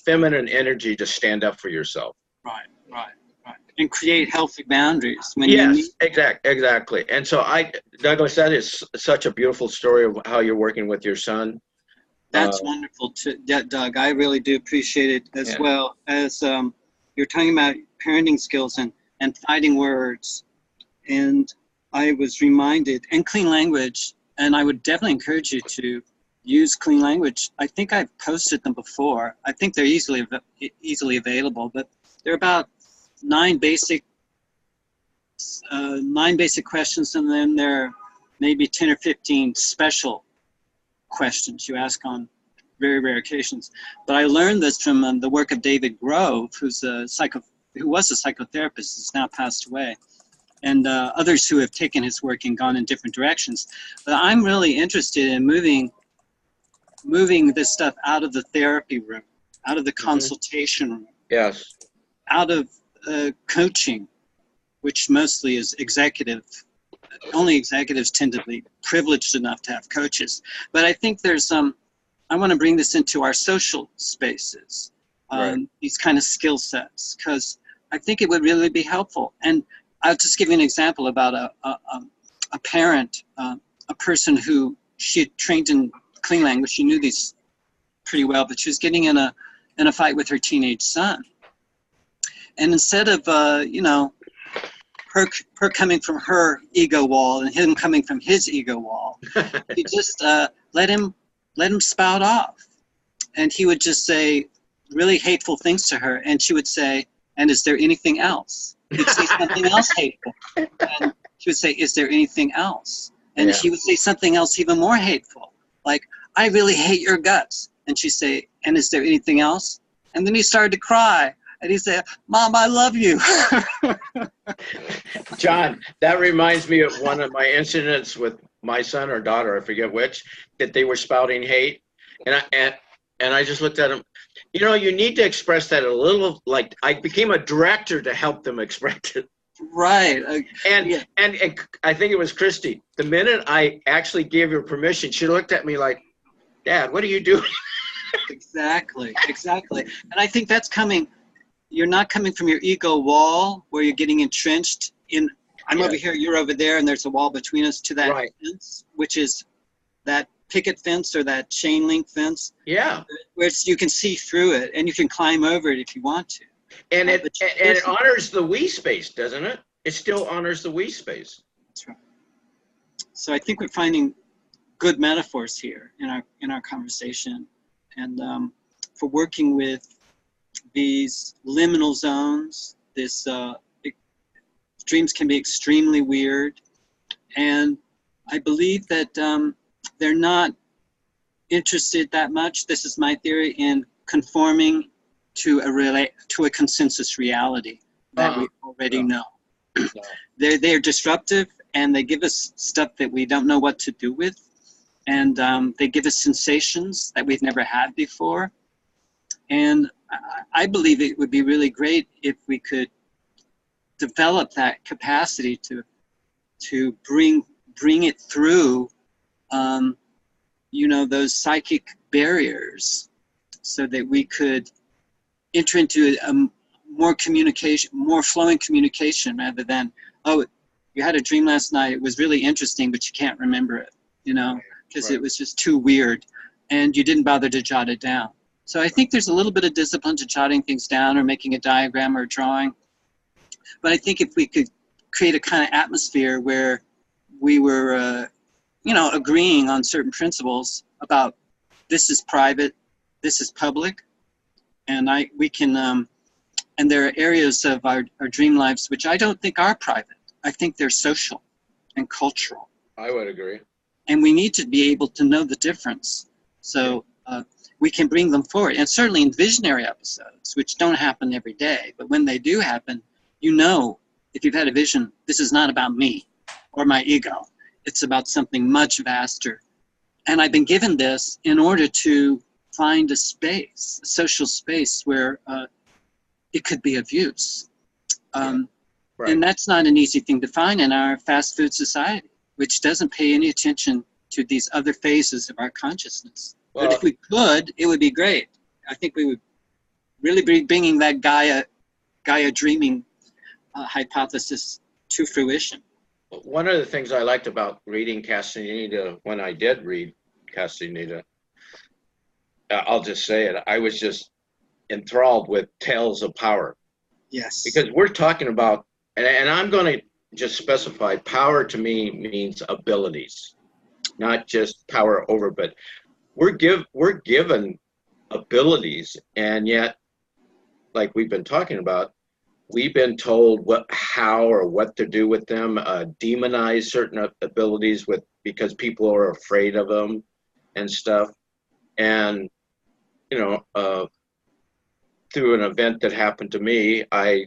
feminine energy to stand up for yourself.
Right. And create healthy boundaries.
Exactly. And so Douglas, that is such a beautiful story of how you're working with your son.
That's wonderful, Doug. I really do appreciate it as well. As you're talking about parenting skills and fighting words. And I was reminded, and clean language, and I would definitely encourage you to use clean language. I think I've posted them before. I think they're easily available, but they're about 9 basic questions, and then there are maybe 10 or 15 special questions you ask on very rare occasions. But I learned this from the work of David Grove, who was a psychotherapist, who's now passed away, and others who have taken his work and gone in different directions. But I'm really interested in moving this stuff out of the therapy room, out of the consultation room,
Yes.
out of coaching, which mostly is executive. Only executives tend to be privileged enough to have coaches. But I think there's I want to bring this into our social spaces, these kind of skill sets, because I think it would really be helpful. And I'll just give you an example about a parent, a person who she had trained in clean language. She knew these pretty well, but she was getting in a fight with her teenage son. And instead of, her coming from her ego wall and him coming from his ego wall, he just let him spout off. And he would just say really hateful things to her. And she would say, "And is there anything else?" He'd say something else hateful. And she would say, "Is there anything else?" And he would say something else even more hateful, like, "I really hate your guts." And she'd say, "And is there anything else?" And then he started to cry. And he said, "Mom, I love you."
John, that reminds me of one of my incidents with my son or daughter, I forget which, that they were spouting hate. And I just looked at him, you need to express that a little, like I became a director to help them express it.
Right.
And I think it was Christy. The minute I actually gave her permission, she looked at me like, "Dad, what are you doing?"
Exactly. And I think that's coming. You're not coming from your ego wall where you're getting entrenched in, I'm over here, you're over there, and there's a wall between us, to that fence, which is that picket fence or that chain link fence.
Yeah.
Where you can see through it and you can climb over it if you want to.
And it honors the we space, doesn't it? It still honors the we space.
That's right. So I think we're finding good metaphors here in our conversation, and for working with these liminal zones. Dreams can be extremely weird, and I believe that they're not interested that much, this is my theory, in conforming to a consensus reality that we already know. They're disruptive, and they give us stuff that we don't know what to do with, and they give us sensations that we've never had before. And I believe it would be really great if we could develop that capacity to bring it through, those psychic barriers, so that we could enter into a more flowing communication, rather than, "Oh, you had a dream last night. It was really interesting, but you can't remember it, because it was just too weird, and you didn't bother to jot it down." So I think there's a little bit of discipline to jotting things down or making a diagram or a drawing. But I think if we could create a kind of atmosphere where we were, agreeing on certain principles about this is private, this is public, and we can, and there are areas of our dream lives which I don't think are private. I think they're social and cultural.
I would agree.
And we need to be able to know the difference. So we can bring them forward. And certainly in visionary episodes, which don't happen every day, but when they do happen, if you've had a vision, this is not about me or my ego. It's about something much vaster. And I've been given this in order to find a space, a social space where it could be of use. And that's not an easy thing to find in our fast food society, which doesn't pay any attention to these other phases of our consciousness. But if we could, it would be great. I think we would really be bringing that Gaia Dreaming hypothesis to fruition.
One of the things I liked about reading Castaneda, when I did read Castaneda, I'll just say it, I was just enthralled with Tales of Power.
Yes.
Because we're talking about, and I'm going to just specify, power to me means abilities, not just power over, but we're given abilities, and yet, like we've been talking about, we've been told how or what to do with them, demonize certain abilities because people are afraid of them and stuff. And, you know, through an event that happened to me, I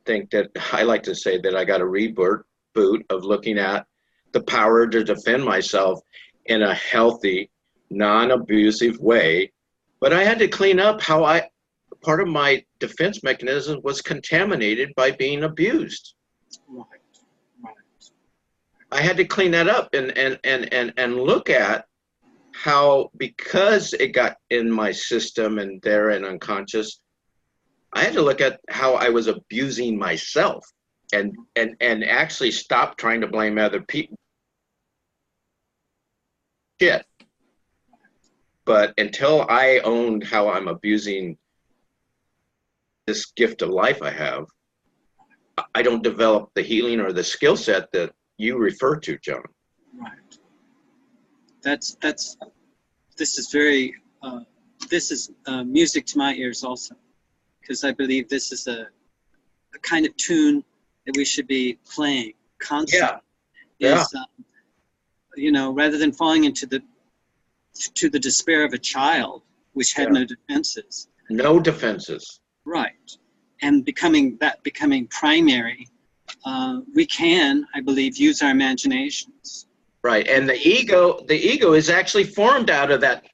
think that I like to say that I got a reboot of looking at the power to defend myself in a healthy, non-abusive way. But I had to clean up how part of my defense mechanism was contaminated by being abused.
Right. Right.
I had to clean that up and look at how, because it got in my system and there and unconscious, I had to look at how I was abusing myself and actually stop trying to blame other people. Shit. But until I owned how I'm abusing this gift of life I have, I don't develop the healing or the skill set that you refer to, John.
Right. This is very, this is music to my ears also, because I believe this is a kind of tune that we should be playing constantly.
Yeah.
You know, rather than falling into the despair of a child, which had no defenses.
No defenses.
Right. And becoming primary, we can, I believe, use our imaginations.
Right. And the ego is actually formed out of that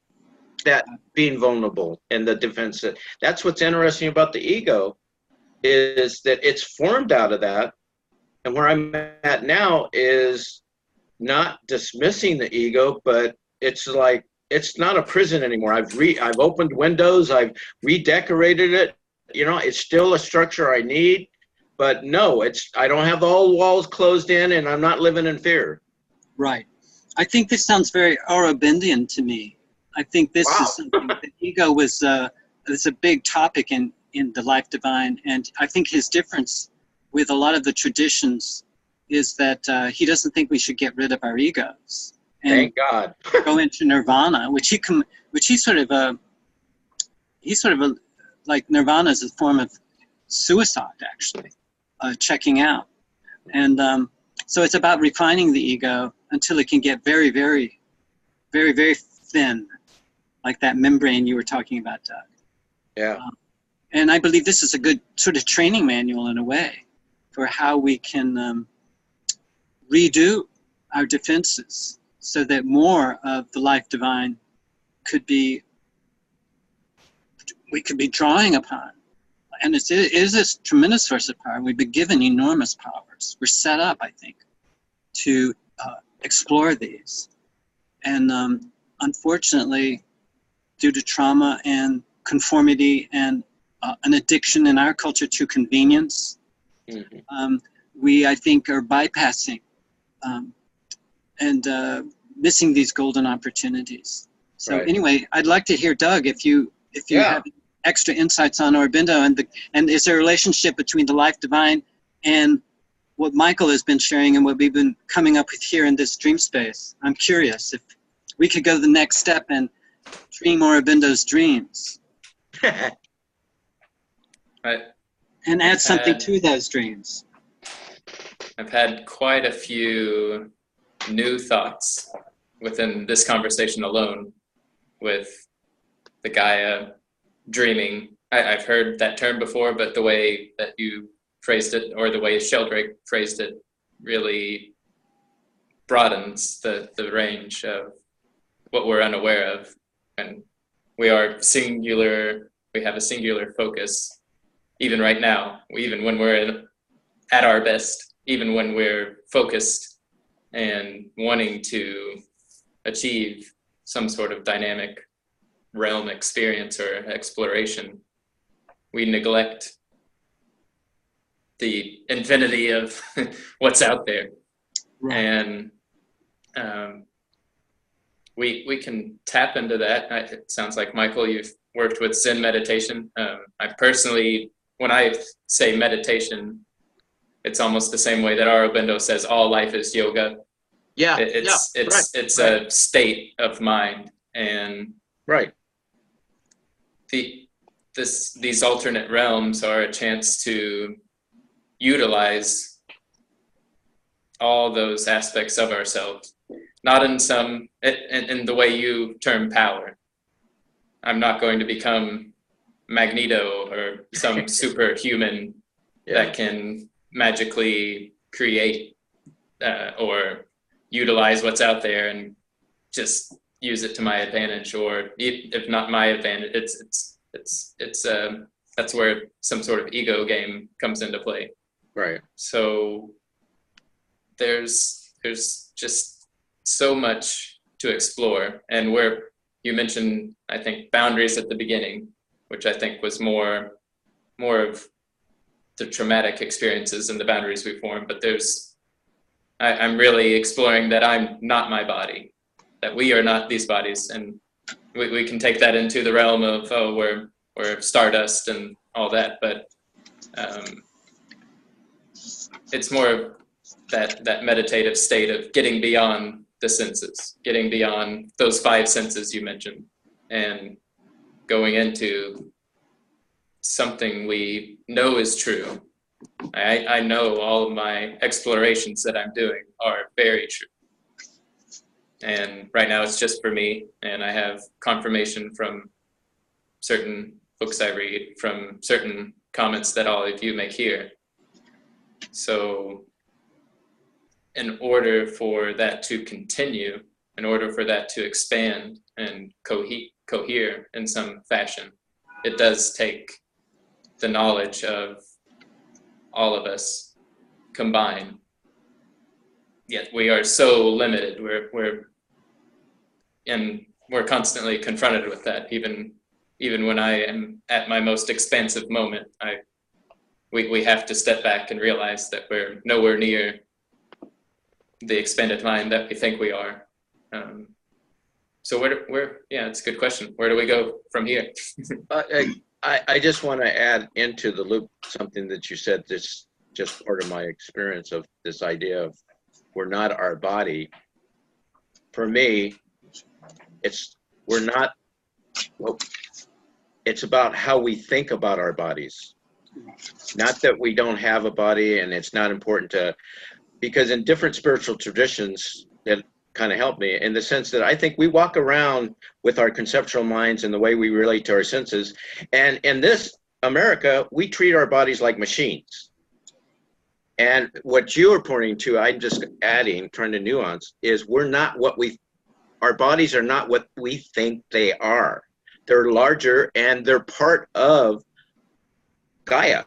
being vulnerable and the defense. That's what's interesting about the ego, is that it's formed out of that. And where I'm at now is not dismissing the ego, but it's like, it's not a prison anymore. I've opened windows, I've redecorated it. You know, it's still a structure I need, but no, I don't have all walls closed in, and I'm not living in fear.
Right. I think this sounds very Aurobindian to me. I think this is something, the ego was a big topic in the Life Divine, and I think his difference with a lot of the traditions is that he doesn't think we should get rid of our egos. And
thank God.
go into nirvana, which he's sort of like nirvana is a form of suicide, actually, checking out. And so it's about refining the ego until it can get very, very, very, very thin, like that membrane you were talking about, Doug.
Yeah.
And I believe this is a good sort of training manual in a way for how we can redo our defenses, so that more of the Life Divine we could be drawing upon. And it is a tremendous source of power. We've been given enormous powers. We're set up, I think, to explore these. And unfortunately, due to trauma and conformity and an addiction in our culture to convenience, we, I think, are bypassing and missing these golden opportunities. So anyway, I'd like to hear, Doug, if you have extra insights on Aurobindo, and is there a relationship between the Life Divine and what Michael has been sharing and what we've been coming up with here in this dream space? I'm curious if we could go the next step and dream Aurobindo's dreams. And add something to those dreams.
I've had quite a few new thoughts within this conversation alone with the Gaia Dreaming. I've heard that term before, but the way that you phrased it, or the way Sheldrake phrased it, really broadens the range of what we're unaware of. And we are singular, we have a singular focus, even right now, even when we're at our best, even when we're focused and wanting to achieve some sort of dynamic realm experience or exploration, we neglect the infinity of what's out there.
Right.
And we can tap into that. It sounds like, Michael, you've worked with Zen meditation. I personally, when I say meditation, it's almost the same way that Aurobindo says all life is yoga.
Yeah,
it's a state of mind. And
right.
these alternate realms are a chance to utilize all those aspects of ourselves, not in the way you term power. I'm not going to become Magneto or some superhuman that can magically create or utilize what's out there and just use it to my advantage, or if not my advantage, it's that's where some sort of ego game comes into play.
Right.
So there's just so much to explore, and where you mentioned, I think, boundaries at the beginning, which I think was more of the traumatic experiences and the boundaries we form. But I'm really exploring that I'm not my body, that we are not these bodies, and we can take that into the realm of we're stardust and all that, but it's more of that meditative state of getting beyond the senses, getting beyond those 5 senses you mentioned, and going into something we know is true. I know all of my explorations that I'm doing are very true. And right now it's just for me, and I have confirmation from certain books I read, from certain comments that all of you make here. So in order for that to continue, in order for that to expand and cohere in some fashion, it does take the knowledge of all of us combined. Yet we are so limited. We're constantly confronted with that. Even when I am at my most expansive moment, we have to step back and realize that we're nowhere near the expanded mind that we think we are. So it's a good question. Where do we go from here?
I just want to add into the loop something that you said. This just part of my experience of this idea of we're not our body. For me, it's about how we think about our bodies. Not that we don't have a body and it's not important because in different spiritual traditions that kind of help me in the sense that I think we walk around with our conceptual minds and the way we relate to our senses. And in this America, we treat our bodies like machines. And what you are pointing to, I'm just adding, trying to nuance, is our bodies are not what we think they are. They're larger and they're part of Gaia.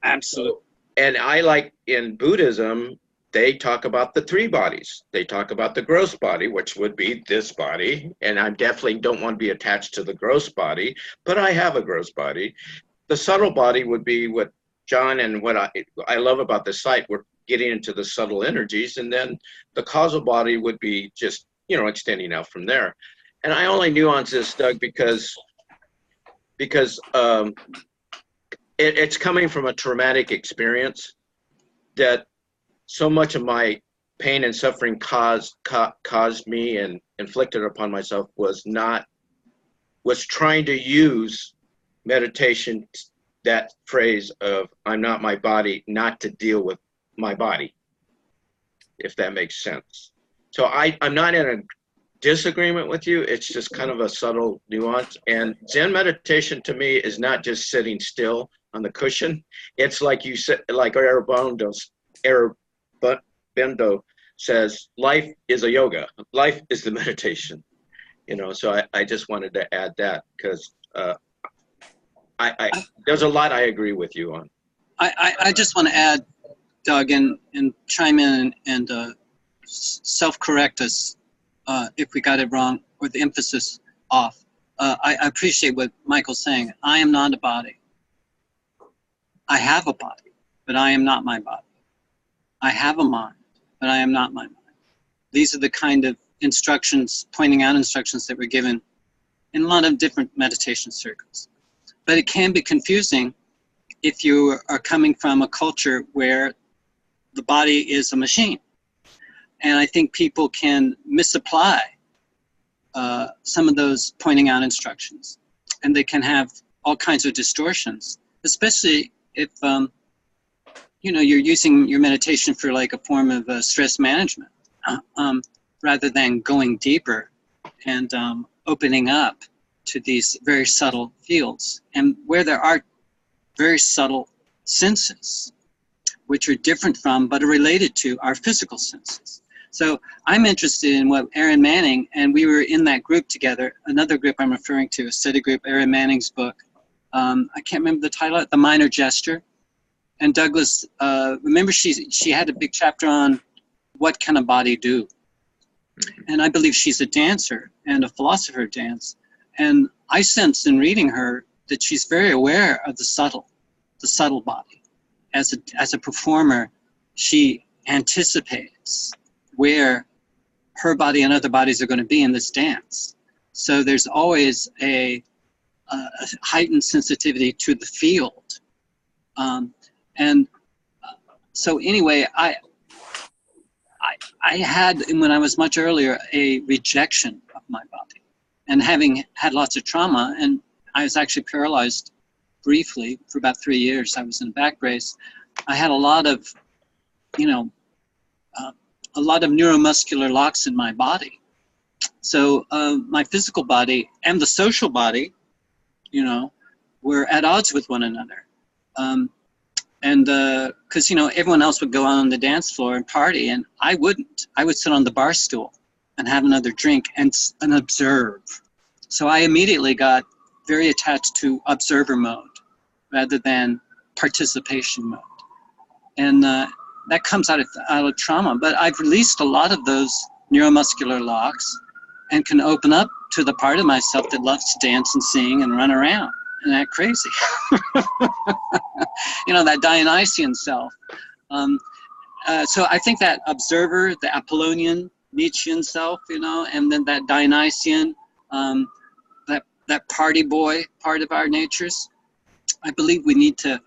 Absolutely.
And I like in Buddhism, they talk about the 3 bodies. They talk about the gross body, which would be this body. And I definitely don't want to be attached to the gross body, but I have a gross body. The subtle body would be what John and what I love about the site. We're getting into the subtle energies. And then the causal body would be just, extending out from there. And I only nuance this, Doug, because it's coming from a traumatic experience that so much of my pain and suffering caused me and inflicted upon myself was trying to use meditation, that phrase of I'm not my body, not to deal with my body, if that makes sense. So I'm not in a disagreement with you. It's just kind of a subtle nuance. And Zen meditation to me is not just sitting still on the cushion. It's like you said, like Aurobindo says, life is a yoga. Life is the meditation. So I just wanted to add that because there's a lot I agree with you on.
I just want to add, Doug, and chime in and self-correct us if we got it wrong or the emphasis off. I appreciate what Michael's saying. I am not a body. I have a body, but I am not my body. I have a mind, but I am not my mind. These are the kind of pointing out instructions that were given in a lot of different meditation circles. But it can be confusing if you are coming from a culture where the body is a machine. And I think people can misapply some of those pointing out instructions. and they can have all kinds of distortions, especially if you're using your meditation for like a form of stress management, rather than going deeper and opening up to these very subtle fields, and where there are very subtle senses, which are different from but are related to our physical senses. So I'm interested in what Aaron Manning, and we were in that group together, another group I'm referring to, a study group, Aaron Manning's book. I can't remember the title, The Minor Gesture. And Douglas, remember she had a big chapter on what can a body do? And I believe she's a dancer and a philosopher of dance. And I sense in reading her that she's very aware of the subtle body. As a performer, she anticipates where her body and other bodies are going to be in this dance. So there's always a heightened sensitivity to the field. So anyway, I had, when I was much earlier, a rejection of my body. And having had lots of trauma, and I was actually paralyzed briefly for about 3 years. I was in a back brace. I had a lot of neuromuscular locks in my body. So my physical body and the social body, were at odds with one another. Because, everyone else would go out on the dance floor and party, and I wouldn't. I would sit on the bar stool and have another drink and observe. So I immediately got very attached to observer mode rather than participation mode. And that comes out of trauma. But I've released a lot of those neuromuscular locks and can open up to the part of myself that loves to dance and sing and run around and act crazy. That Dionysian self. So I think that observer, the Apollonian, Nietzschean self, and then that Dionysian, that party boy part of our natures, I believe we need to,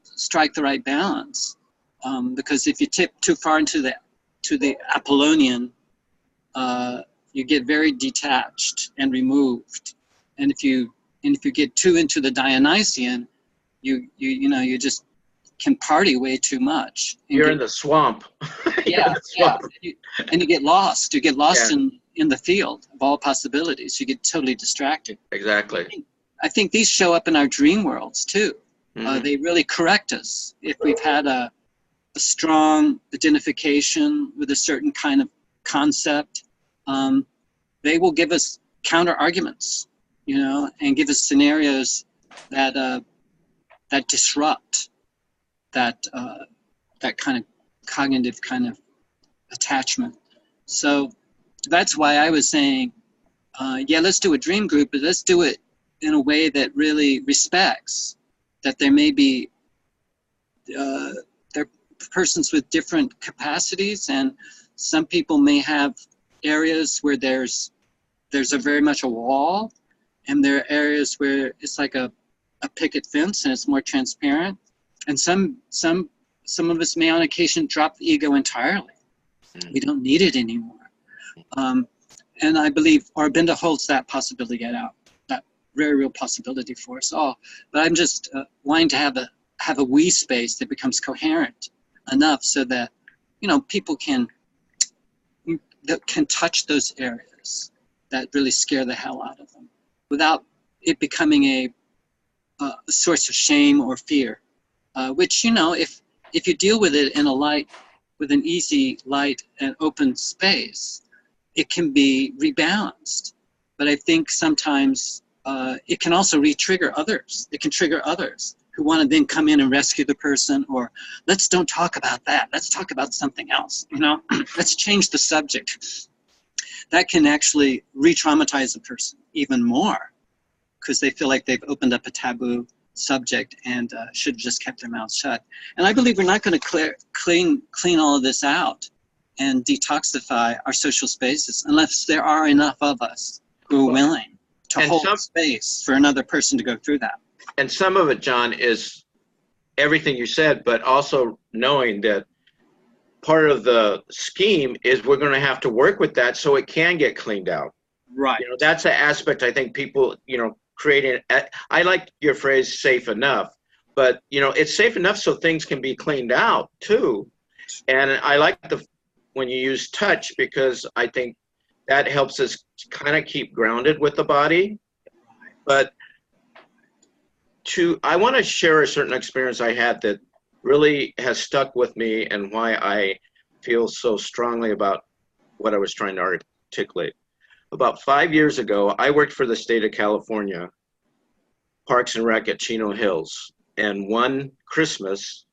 strike the right balance. Because if you tip too far into the Apollonian, you get very detached and removed. And if you get too into the Dionysian, you just can party way too much.
You're in the swamp.
Yeah. And you get lost. You get lost in the field of all possibilities. You get totally distracted.
Exactly.
I think these show up in our dream worlds too. Mm-hmm. They really correct us if we've had a strong identification with a certain kind of concept. They will give us counter arguments, and give us scenarios that disrupt that kind of cognitive kind of attachment. So that's why I was saying, let's do a dream group, but let's do it in a way that really respects that there may be there are persons with different capacities, and some people may have areas where there's a very much a wall, and there are areas where it's like a picket fence and it's more transparent. And some of us may on occasion drop the ego entirely. We don't need it anymore. And I believe Aurobindo holds that possibility out, that very real possibility for us all. But I'm just wanting to have a we space that becomes coherent enough so that, people can touch those areas that really scare the hell out of them without it becoming a source of shame or fear, which, if you deal with it in with an easy, light, and open space, it can be rebalanced. But I think sometimes it can also re-trigger others. It can trigger others who want to then come in and rescue the person, or don't talk about that. Let's talk about something else, let's change the subject. That can actually re-traumatize a person even more because they feel like they've opened up a taboo subject and should have just kept their mouths shut. And I believe we're not going to clean all of this out and detoxify our social spaces unless there are enough of us who are willing to hold space for another person to go through that.
And some of it, John, is everything you said, but also knowing that part of the scheme is we're going to have to work with that so it can get cleaned out.
Right.
That's an aspect I think people, creating, I like your phrase safe enough, but you know, it's safe enough so things can be cleaned out too. And I like when you use touch, because I think that helps us kind of keep grounded with the body. But I want to share a certain experience I had that really has stuck with me and why I feel so strongly about what I was trying to articulate. About 5 years ago, I worked for the state of California, Parks and Rec at Chino Hills. And one Christmas,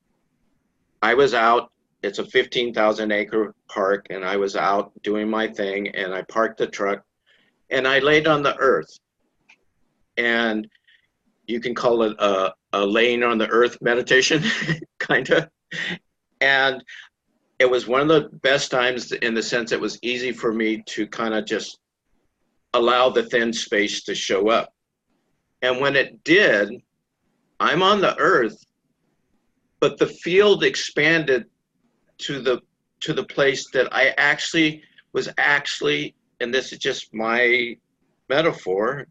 I was out. It's a 15,000 acre park, and I was out doing my thing, and I parked the truck, and I laid on the earth. And you can call it a laying on the earth meditation, kind of. And it was one of the best times in the sense it was easy for me to kind of just allow the thin space to show up. And when it did, I'm on the earth, but the field expanded to the place that I was actually, and this is just my metaphor,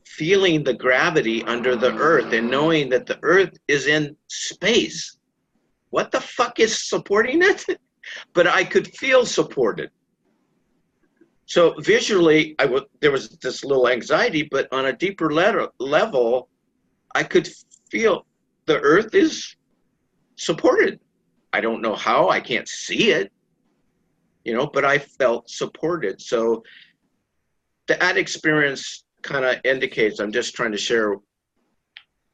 feeling the gravity under the earth and knowing that the earth is in space. What the fuck is supporting it? But I could feel supported. So visually, there was this little anxiety, but on a deeper level, I could feel the earth is supported. I don't know how, I can't see it, you know, but I felt supported. So that experience kind of indicates, I'm just trying to share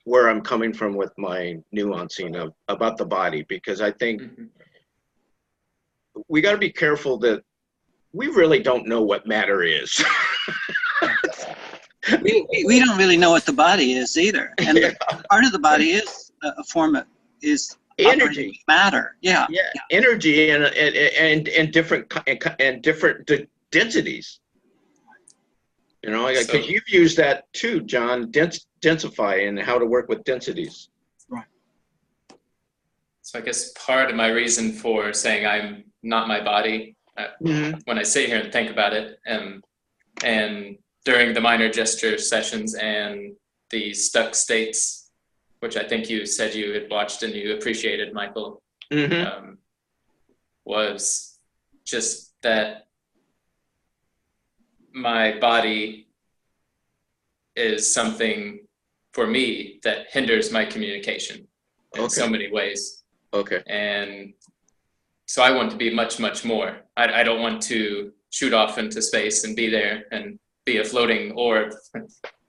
where I'm coming from with my nuancing about the body, because I think we got to be careful that we really don't know what matter is.
we don't really know what the body is either. And part of the body is a form of, is
energy,
matter. Yeah.
Energy and different densities. You know, because you've used that too, John, densify and how to work with densities.
Right.
So I guess part of my reason for saying I'm not my body, when I sit here and think about it, and during the minor gesture sessions and the stuck states, which I think you said you had watched and you appreciated, Michael, was just that my body is something for me that hinders my communication in so many ways.
Okay.
And so I want to be much, much more. I don't want to shoot off into space and be there and be a floating orb.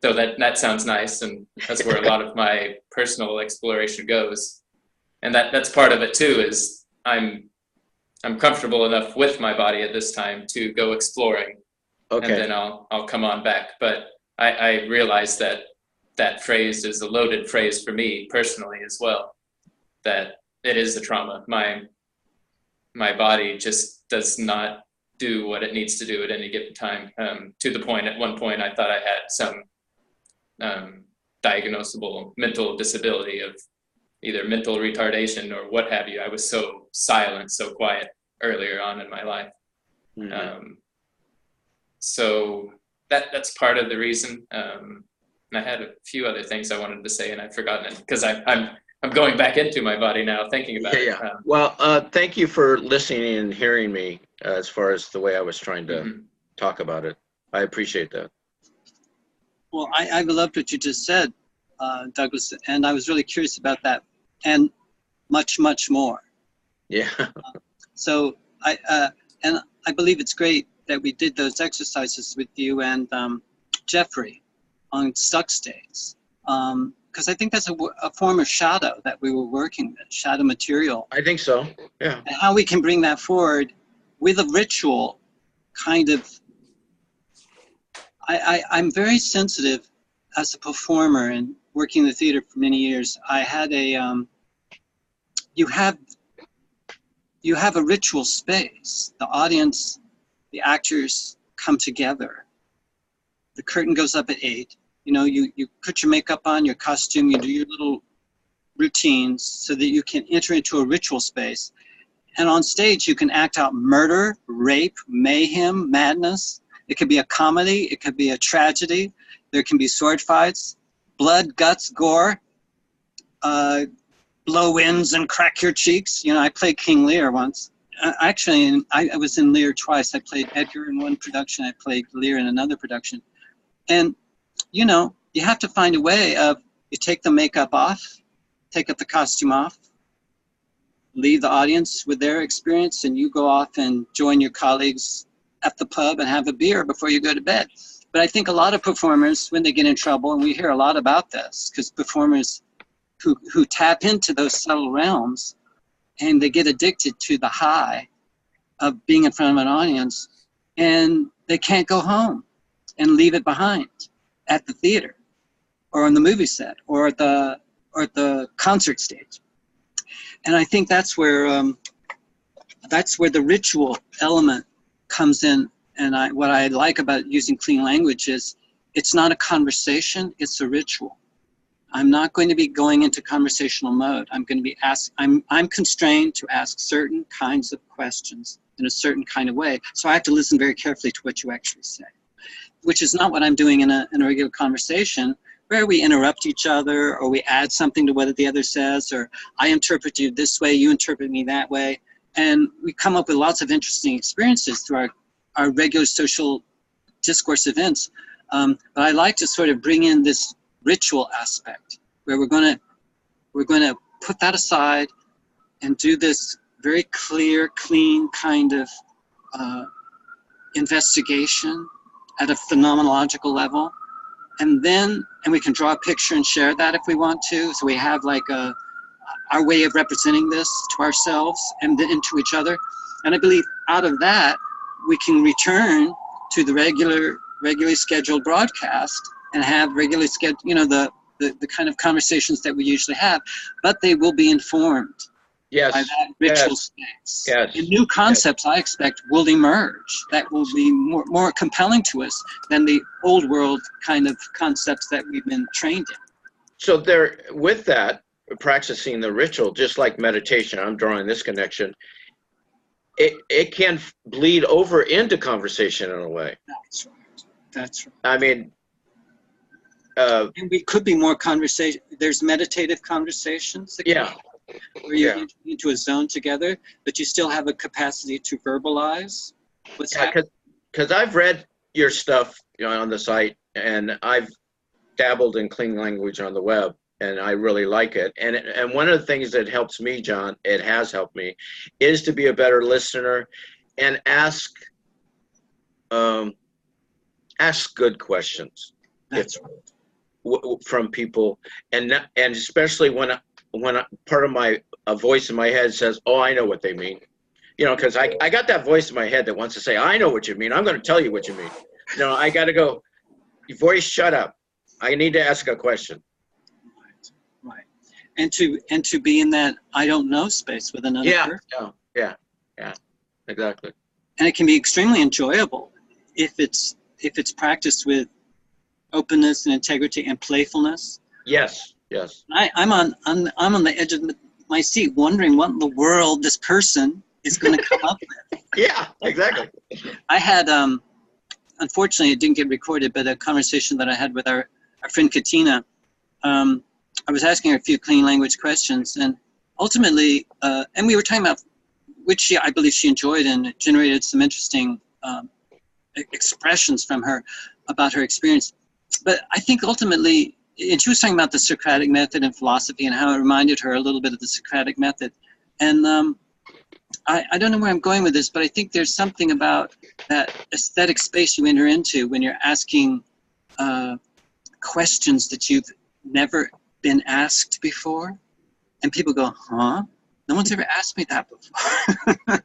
So that sounds nice, and that's where a lot of my personal exploration goes. And that's part of it too, is I'm comfortable enough with my body at this time to go exploring. Okay. And then I'll come on back. But I realize that phrase is a loaded phrase for me personally as well, that it is a trauma. My body just does not do what it needs to do at any given time, to the point at one point I thought I had some diagnosable mental disability of either mental retardation or what have you. I was so silent, so quiet earlier on in my life. So that's part of the reason. And I had a few other things I wanted to say and I've forgotten it, because I'm going back into my body now thinking about it.
Well, thank you for listening and hearing me as far as the way I was trying to talk about it. I appreciate that.
Well, I loved what you just said, Douglas, and I was really curious about that, and much, much more.
Yeah.
So I believe it's great that we did those exercises with you and Jeffrey on stuck states, because I think that's a form of shadow that we were working with, shadow material.
I think so, yeah.
And how we can bring that forward with a ritual kind of. I'm very sensitive as a performer and working in the theater for many years. I had you have a ritual space. The audience, the actors come together. The curtain goes up at 8. You know, you put your makeup on, your costume, you do your little routines so that you can enter into a ritual space. And on stage, you can act out murder, rape, mayhem, madness. It could be a comedy, it could be a tragedy, There can be sword fights, blood, guts, gore, blow winds and crack your cheeks. You know, I played King Lear once. Actually, I was in Lear twice. I played Edgar in one production. I played Lear in another production. And, you know, you have to find a way of, you take the makeup off, take up the costume off, leave the audience with their experience, and you go off and join your colleagues at the pub and have a beer before you go to bed. But I think a lot of performers, when they get in trouble, and we hear a lot about this, because performers who tap into those subtle realms, and they get addicted to the high of being in front of an audience, and they can't go home and leave it behind at the theater or on the movie set or at the concert stage. And I think that's where the ritual element comes in. And what I like about using clean language is it's not a conversation, it's a ritual. I'm not going to be going into conversational mode. I'm going to be I'm constrained to ask certain kinds of questions in a certain kind of way. So I have to listen very carefully to what you actually say, which is not what I'm doing in a regular conversation, where we interrupt each other or we add something to what the other says, or I interpret you this way, you interpret me that way. And we come up with lots of interesting experiences through our regular social discourse events. But I like to sort of bring in this ritual aspect where we're going to put that aside and do this very clear, clean kind of investigation at a phenomenological level. And we can draw a picture and share that if we want to. So we have like our way of representing this to ourselves and then to each other. And I believe out of that, we can return to the regularly scheduled broadcast and have regularly scheduled, you know, the kind of conversations that we usually have, but they will be informed by that ritual space.
Yes.
And new concepts, I expect, will emerge that will be more compelling to us than the old world kind of concepts that we've been trained in.
So there, with that, practicing the ritual, just like meditation, I'm drawing this connection, it can bleed over into conversation in a way.
That's right. That's right.
I mean,
and we could be more conversation. There's meditative conversations. Where you enter into a zone together, but you still have a capacity to verbalize what's happening.
Because I've read your stuff, you know, on the site, and I've dabbled in clean language on the web, and I really like it. And one of the things that helps me, John, it has helped me, is to be a better listener and ask good questions.
That's right.
From people, and especially when part of my voice in my head says, "Oh, I know what they mean," you know, because I got that voice in my head that wants to say, "I know what you mean. I'm going to tell you what you mean." You know, I got to go, voice, shut up. I need to ask a question.
Right. And to be in that I don't know space with another person.
Yeah, exactly.
And it can be extremely enjoyable if it's practiced with openness and integrity and playfulness.
Yes.
I'm on the edge of my seat wondering what in the world this person is going to come up with.
Yeah, exactly.
I had, unfortunately it didn't get recorded, but a conversation that I had with our friend Katina. I was asking her a few clean language questions, and ultimately, and we were talking about which I believe she enjoyed, and it generated some interesting expressions from her about her experience. But I think ultimately, and she was talking about the Socratic method and philosophy and how it reminded her a little bit of the Socratic method. And I don't know where I'm going with this, but I think there's something about that aesthetic space you enter into when you're asking questions that you've never been asked before. And people go, huh? No one's ever asked me that before.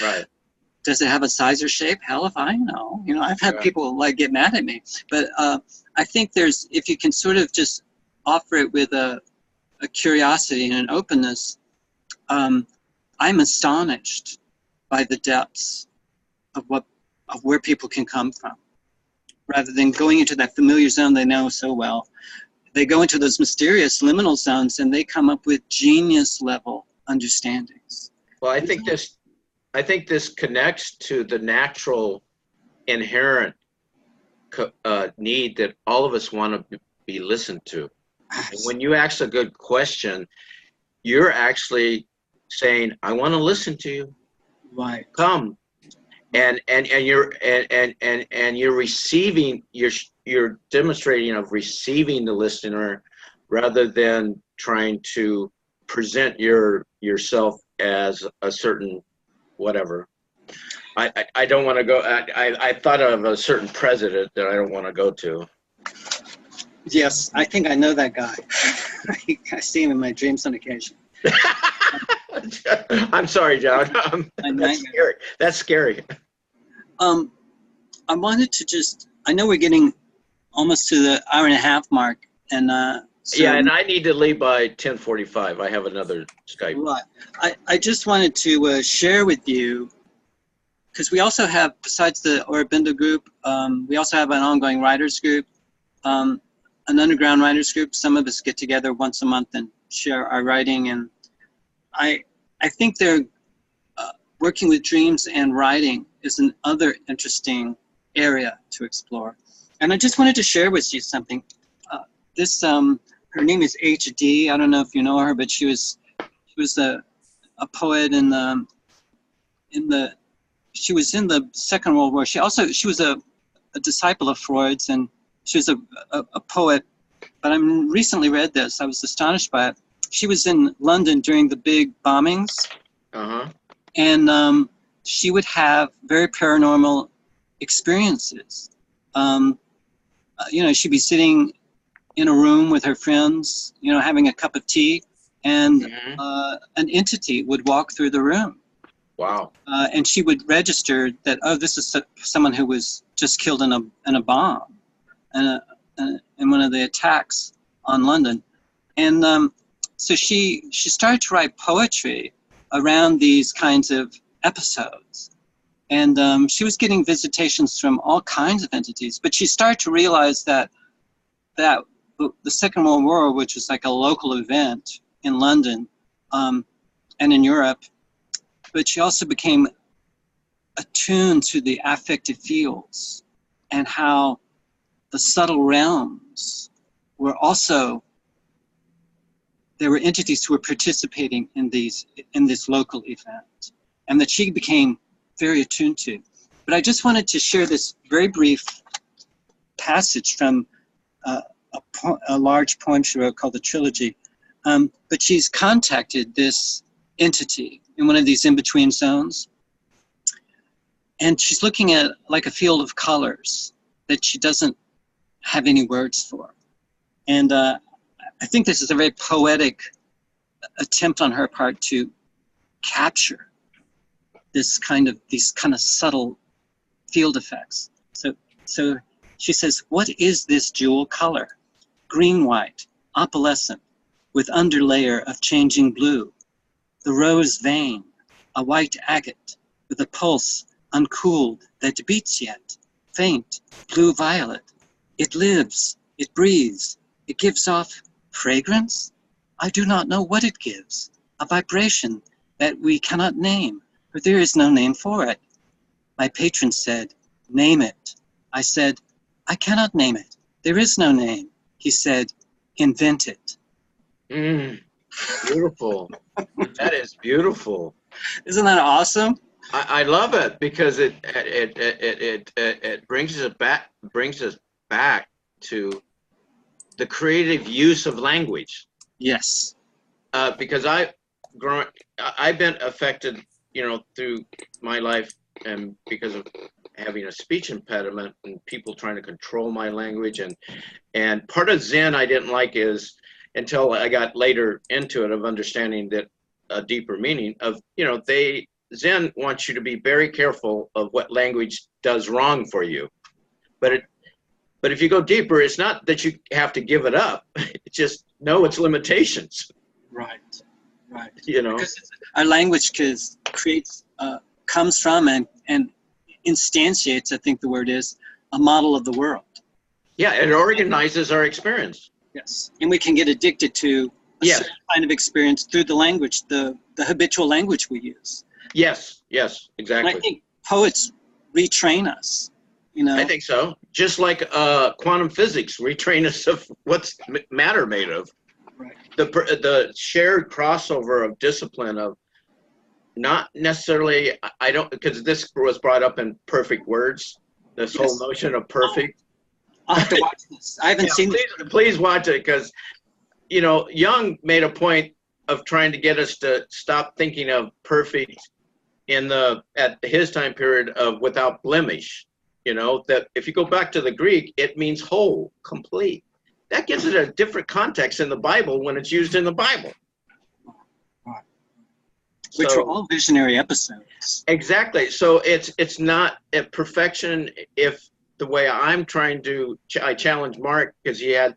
Right.
Does it have a size or shape? Hell if I know. You know, I've had people like get mad at me. But I think if you can sort of just offer it with a curiosity and an openness, I'm astonished by the depths of where people can come from. Rather than going into that familiar zone they know so well, they go into those mysterious liminal zones and they come up with genius level understandings.
Well, I think this connects to the natural, inherent need that all of us want to be listened to. And when you ask a good question, you're actually saying, I want to listen to you.
Right.
Come. And you're receiving, you're demonstrating of receiving the listener rather than trying to present yourself as a certain whatever. I don't want to go. I thought of a certain president that I don't want to go to.
Yes, I think I know that guy. I see him in my dreams on occasion.
I'm sorry, John. That's scary. That's scary.
I wanted to just, I know we're getting almost to the hour-and-a-half mark, and so,
yeah, and I need to leave by 10:45. I have another Skype.
Right. I just wanted to share with you, because we also have, besides the Aurobindo group, we also have an ongoing writers group, an underground writers group. Some of us get together once a month and share our writing, and I think they're working with dreams and writing is another interesting area to explore. And I just wanted to share with you something. Her name is H.D. I don't know if you know her, but she was a poet she was in the Second World War. She was a disciple of Freud's, and she was a poet. But I recently read this. I was astonished by it. She was in London during the big bombings.
Uh-huh.
And she would have very paranormal experiences. She'd be sitting in a room with her friends, having a cup of tea, and an entity would walk through the room.
Wow.
And she would register that, oh, this is someone who was just killed in a bomb, in one of the attacks on London. And so she started to write poetry around these kinds of episodes. And she was getting visitations from all kinds of entities, but she started to realize that the Second World War, which was like a local event in London and in Europe, but she also became attuned to the affective fields and how the subtle realms were also, there were entities who were participating in this local event, and that she became very attuned to. But I just wanted to share this very brief passage from a large poem she wrote called the Trilogy. But she's contacted this entity in one of these in-between zones, and she's looking at like a field of colors that she doesn't have any words for. And I think this is a very poetic attempt on her part to capture these kind of subtle field effects. So she says, what is this jewel color? Green-white, opalescent, with underlayer of changing blue. The rose vein, a white agate, with a pulse uncooled that beats yet, faint, blue-violet. It lives, it breathes, it gives off fragrance? I do not know what it gives, a vibration that we cannot name, for there is no name for it. My patron said, name it. I said, I cannot name it. There is no name. He said, invent it.
Beautiful. That is beautiful.
Isn't that awesome?
I love it because it brings us back to the creative use of language.
Yes.
Because I've been affected, through my life, and because of having a speech impediment and people trying to control my language, and part of Zen I didn't like is, until I got later into it, of understanding that a deeper meaning of, Zen wants you to be very careful of what language does wrong for you. But if you go deeper, it's not that you have to give it up. It's just know its limitations.
Right.
Because
our language comes from and instantiates, I think the word is, a model of the world.
Yeah, it organizes our experience.
Yes, and we can get addicted to a certain kind of experience through the language, the habitual language we use.
Yes, exactly.
And I think poets retrain us You know?
I think so. Just like quantum physics retrain us of what's matter made of.
Right.
The shared crossover of discipline of not necessarily, I don't, because this was brought up in perfect words, this whole notion of perfect.
I'll have to watch this. I haven't seen it.
Please watch it, because, you know, Jung made a point of trying to get us to stop thinking of perfect at his time period of without blemish. You know, that if you go back to the Greek, it means whole, complete. That gives it a different context in the Bible when it's used in the Bible.
Which are all visionary episodes.
Exactly. So it's not a perfection. If the way I'm trying to, I challenge Mark, because he had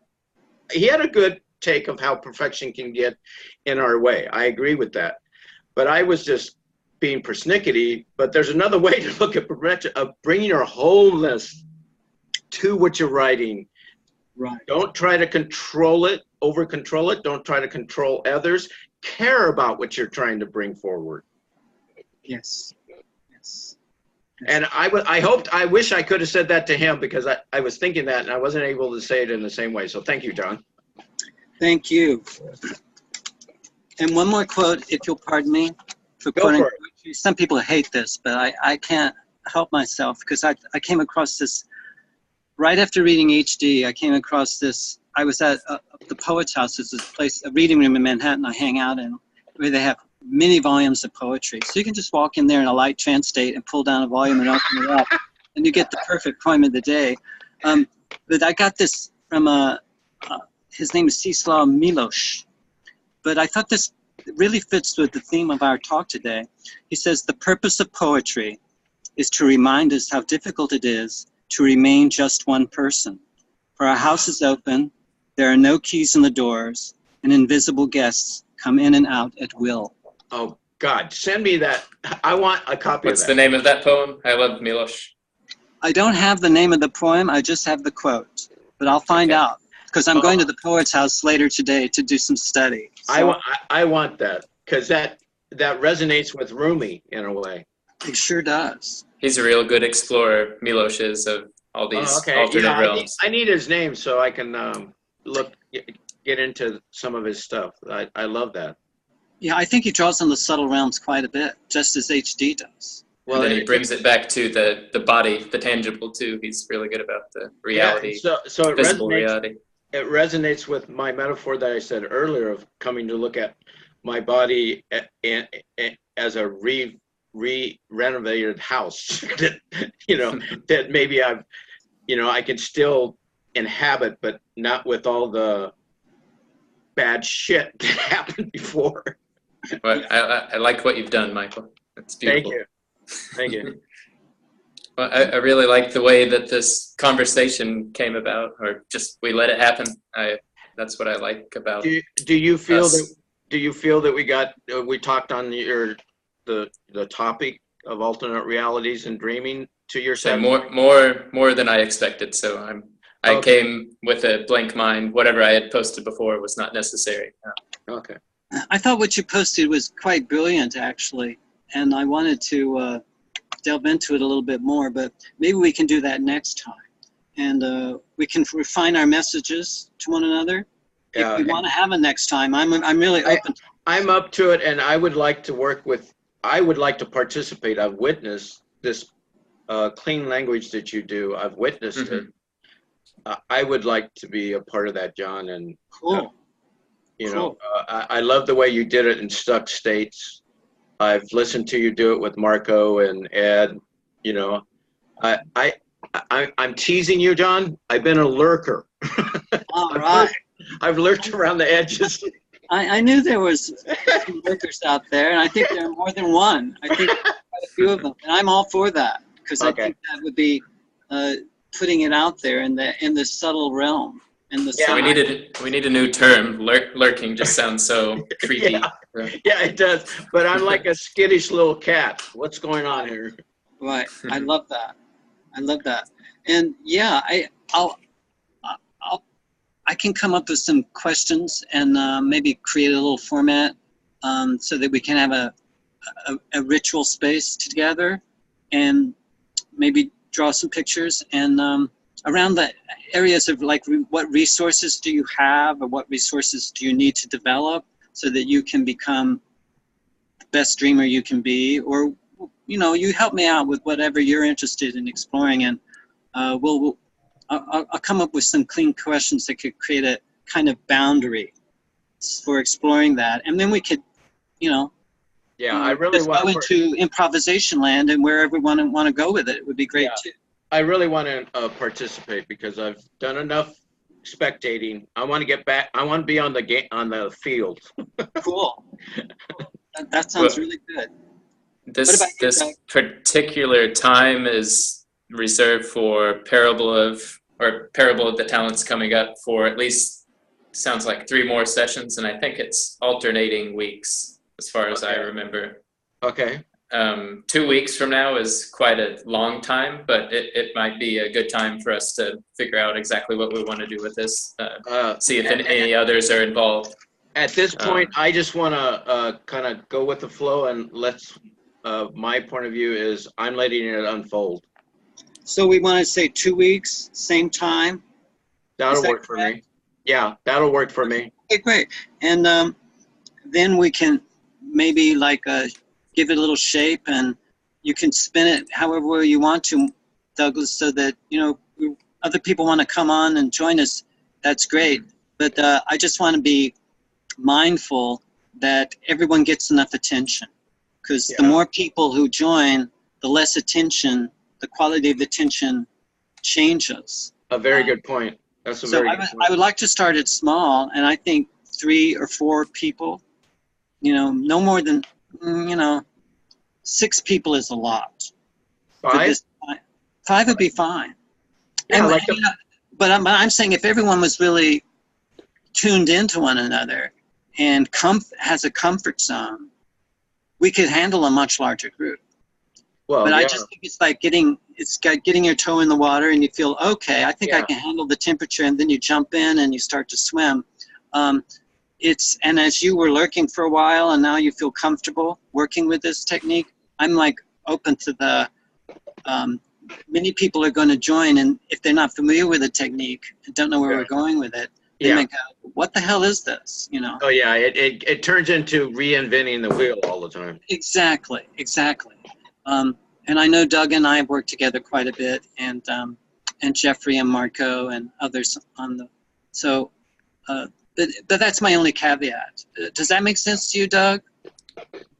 a good take of how perfection can get in our way. I agree with that. But I was just being persnickety. But there's another way to look at perfection, of bringing your wholeness to what you're writing.
Right.
Don't try to control it, over control it. Don't try to control others. Care about what you're trying to bring forward.
Yes. Yes.
And I wish I could have said that to him, because I was thinking that and I wasn't able to say it in the same way. So thank you, John.
Thank you. And one more quote, if you'll pardon me, for
Go
quoting
for it.
poetry. Some people hate this, but I can't help myself, because I came across this right after reading HD. I came across this. I was at the Poets House. It's this place, a reading room in Manhattan I hang out in, where they have many volumes of poetry. So you can just walk in there in a light trance state and pull down a volume and open it up, and you get the perfect poem of the day. But I got this from his name is Czeslaw Milosz. But I thought this really fits with the theme of our talk today. He says, the purpose of poetry is to remind us how difficult it is to remain just one person. For our house is open, there are no keys in the doors, and invisible guests come in and out at will.
Oh, God, send me that. I want a copy
What's
of that.
the name of that poem? I love Milosz.
I don't have the name of the poem, I just have the quote. But I'll find out, because I'm going to the Poets House later today to do some study. So
I want that, because that resonates with Rumi in a way.
it sure does.
He's a real good explorer, Milosz is, of all these alternate realms.
I need his name so I can get into some of his stuff. I love that.
Yeah, I think he draws on the subtle realms quite a bit, just as HD does.
Well, and then he brings it back to the body, the tangible too. He's really good about the reality,
so it
visible
resonates,
reality.
It resonates with my metaphor that I said earlier of coming to look at my body as a renovated house. That, that maybe I can still inhabit, but not with all the bad shit that happened before.
Well, I like what you've done, Michael. That's beautiful.
Thank you.
Well, I really like the way that this conversation came about, or just we let it happen. That's what I like about.
Do you feel
us.
that we talked on the topic of alternate realities and dreaming to yourself?
So more than I expected. So I came with a blank mind. Whatever I had posted before was not necessary.
Okay.
I thought what you posted was quite brilliant, actually, and I wanted to delve into it a little bit more, but maybe we can do that next time. And we can refine our messages to one another. If we want to have a next time, I'm really open.
I'm up to it, and I would like to participate. I've witnessed this clean language that you do. I've witnessed it. I would like to be a part of that, John. And
cool.
I love the way you did it in Stuck States. I've listened to you do it with Marco and Ed. I'm teasing you, John. I've been a lurker.
All right.
I've lurked around the edges.
I knew there was some lurkers out there, and I think there are more than one. I think quite a few of them, and I'm all for that, because I think that would be putting it out there in the subtle realm.
We need a new term. Lurking just sounds so creepy.
Yeah, it does. But I'm like a skittish little cat. What's going on here?
Right. I love that. And yeah, I can come up with some questions and maybe create a little format so that we can have a ritual space together, and maybe draw some pictures, and around the areas of like what resources do you have, or what resources do you need to develop so that you can become the best dreamer you can be, or you help me out with whatever you're interested in exploring, and I'll come up with some clean questions that could create a kind of boundary for exploring that, and then we could,
I really
just
want
go into improvisation land, and wherever we want to go with it, it would be great too.
I really want to participate because I've done enough spectating. I want to get back. I want to be on the field.
Cool. That sounds really good.
This particular time is reserved for Parable of the Talents coming up for at least, sounds like 3 more sessions, and I think it's alternating weeks as far as I remember.
Okay.
2 weeks from now is quite a long time, but it might be a good time for us to figure out exactly what we want to do with this. See if any others are involved.
At this point, I just want to kind of go with the flow, and my point of view is I'm letting it unfold.
So we want to say 2 weeks, same time?
That'll work for me. Yeah, that'll work for me.
Okay, great. And then we can maybe give it a little shape, and you can spin it however you want to, Douglas, so that, other people want to come on and join us. That's great. But I just want to be mindful that everyone gets enough attention, because the more people who join, the less attention, the quality of attention changes.
A very good point. That's a very good point.
I would like to start it small, and I think 3 or 4 people, no more than, 6 people is a lot.
5?
5 would be fine.
Yeah,
but I'm saying if everyone was really tuned into one another and has a comfort zone, we could handle a much larger group.
Well,
but I just think it's like getting your toe in the water, and you feel, okay, I think I can handle the temperature, and then you jump in and you start to swim. And as you were lurking for a while, and now you feel comfortable working with this technique, I'm open to the, many people are going to join, and if they're not familiar with the technique and don't know where we're going with it, they may go, what the hell is this?
Oh yeah, it turns into reinventing the wheel all the time.
Exactly. And I know Doug and I have worked together quite a bit, and Jeffrey and Marco and others but that's my only caveat. Does that make sense to you, Doug?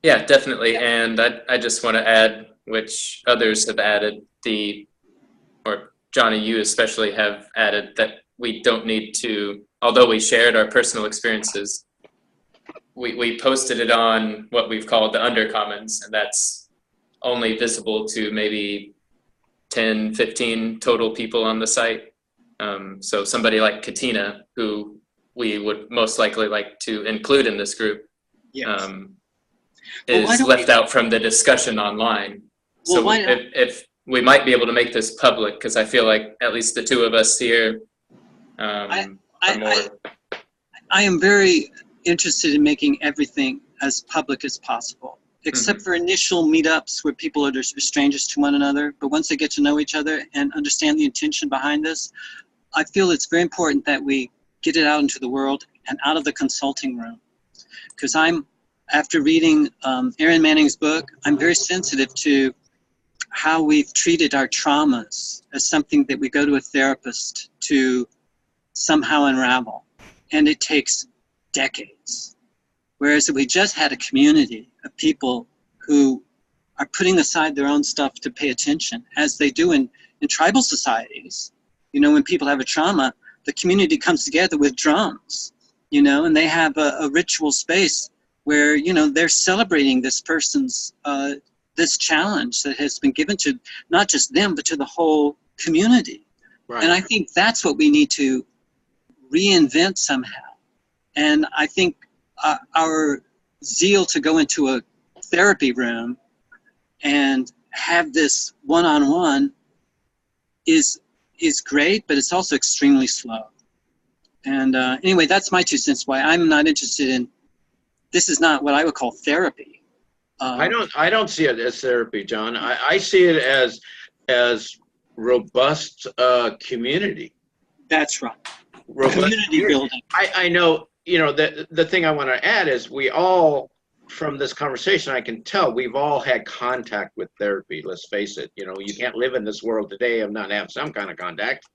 Yeah, definitely. And I just want to add, which others have added, or Johnny, you especially have added, that we don't need to, although we shared our personal experiences, we posted it on what we've called the undercommons, and that's only visible to maybe 10, 15 total people on the site. So somebody like Katina, who we would most likely like to include in this group, is left out from the discussion online.
Well,
so if we might be able to make this public, because I feel like at least the 2 of us here are more.
I am very interested in making everything as public as possible, except for initial meetups where people are strangers to one another. But once they get to know each other and understand the intention behind this, I feel it's very important that we get it out into the world and out of the consulting room. Because after reading Aaron Manning's book, I'm very sensitive to how we've treated our traumas as something that we go to a therapist to somehow unravel. And it takes decades. Whereas if we just had a community of people who are putting aside their own stuff to pay attention, as they do in tribal societies, when people have a trauma, the community comes together with drums, and they have a ritual space where, they're celebrating this person's, this challenge that has been given to not just them, but to the whole community. Right. And I think that's what we need to reinvent somehow. And I think our zeal to go into a therapy room and have this one-on-one is great, but it's also extremely slow. And anyway, that's my 2 cents why I'm not interested in, this is not what I would call therapy. I
don't see it as therapy, John. I see it as robust community.
That's right.
Robust
Community building.
I know, you know, the thing I want to add is we all, from this conversation, I can tell we've all had contact with therapy. Let's face it. You know, you can't live in this world today and not have some kind of contact.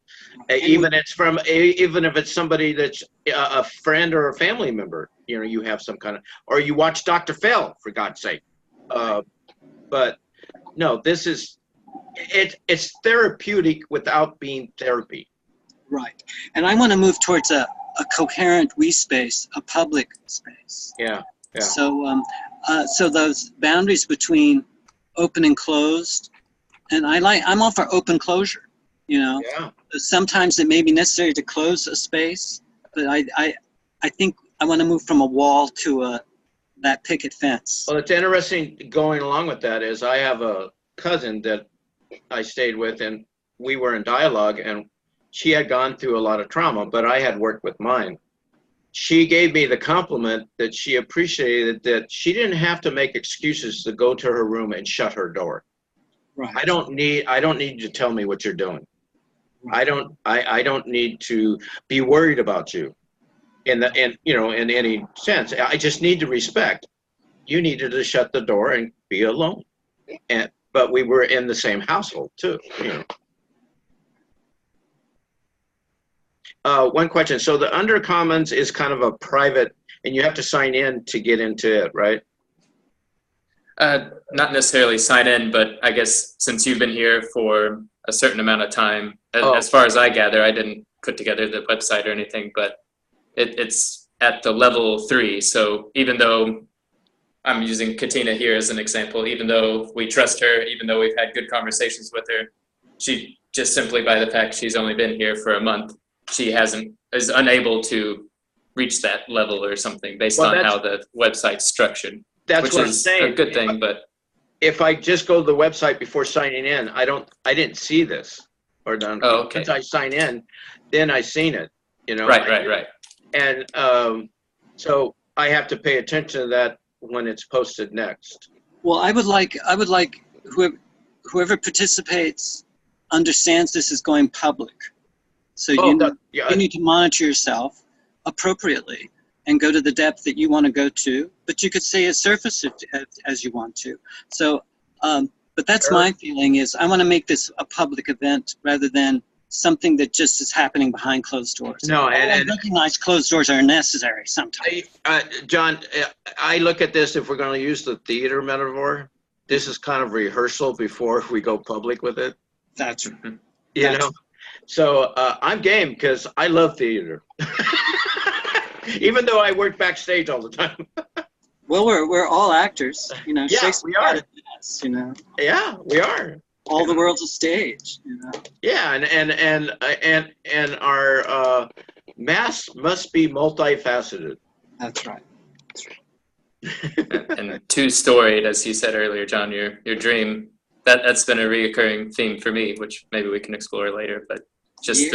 Even if it's somebody that's a friend or a family member, you know, you have some kind of, or you watch Dr. Phil, for God's sake. But no, this is, it's therapeutic without being therapy.
Right. And I want to move towards a coherent we space, a public space.
Yeah. Yeah.
So, so those boundaries between open and closed, and I'm all for open closure. You know,
Yeah.
Sometimes it may be necessary to close a space, but I think I want to move from a wall to that picket fence.
Well, it's interesting going along with that is I have a cousin that I stayed with, and we were in dialogue, and she had gone through a lot of trauma, but I had worked with mine. She gave me the compliment that she appreciated that she didn't have to make excuses to go to her room and shut her door.
Right.
I don't need you to tell me what you're doing. Right. I don't need to be worried about you in any sense. I just need to respect. You needed to shut the door and be alone. But we were in the same household too, you know. One question. So the Undercommons is kind of a private, and you have to sign in to get into it, right?
Not necessarily sign in, but I guess since you've been here for a certain amount of time, as far as I gather, I didn't put together the website or anything, but it's at the level 3. So even though I'm using Katina here as an example, even though we trust her, even though we've had good conversations with her, she just simply by the fact she's only been here for a month, she is unable to reach that level or something based on how the website's structured.
That's what I'm saying.
A good thing, but
if I just go to the website before signing in, I didn't see this or done.
Oh, okay.
Once I sign in, then I seen it. You know.
Right.
And so I have to pay attention to that when it's posted next.
Well, I would like whoever participates understands this is going public. So you need to monitor yourself appropriately and go to the depth that you want to go to, but you could stay at surface as you want to. So, but that's my feeling is I want to make this a public event rather than something that just is happening behind closed doors.
No,
I recognize closed doors are necessary sometimes.
John, I look at this, if we're going to use the theater metaphor, this is kind of rehearsal before we go public with it.
That's right.
You know? So I'm game because I love theater. Even though I work backstage all the time.
Well, we're all actors, you know.
Yeah, we are.
You know.
Yeah, we are.
All the world's a stage, you know.
Yeah, and our mass must be multifaceted.
That's right.
And two-storied, as you said earlier, John. Your dream that's been a reoccurring theme for me, which maybe we can explore later. But just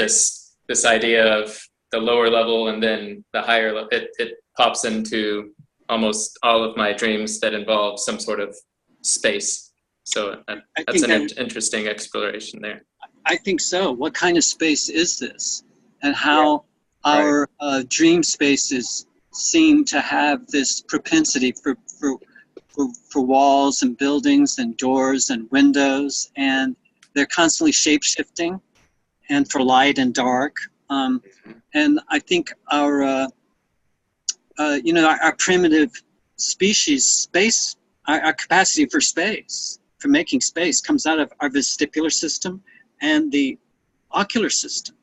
this idea of the lower level and then the higher level, it pops into almost all of my dreams that involve some sort of space. So that's an interesting exploration there.
I think so. What kind of space is this? And how our dream spaces seem to have this propensity for walls and buildings and doors and windows, and they're constantly shape-shifting and for light and dark. And I think our primitive species space, our capacity for space, for making space, comes out of our vestibular system and the ocular system.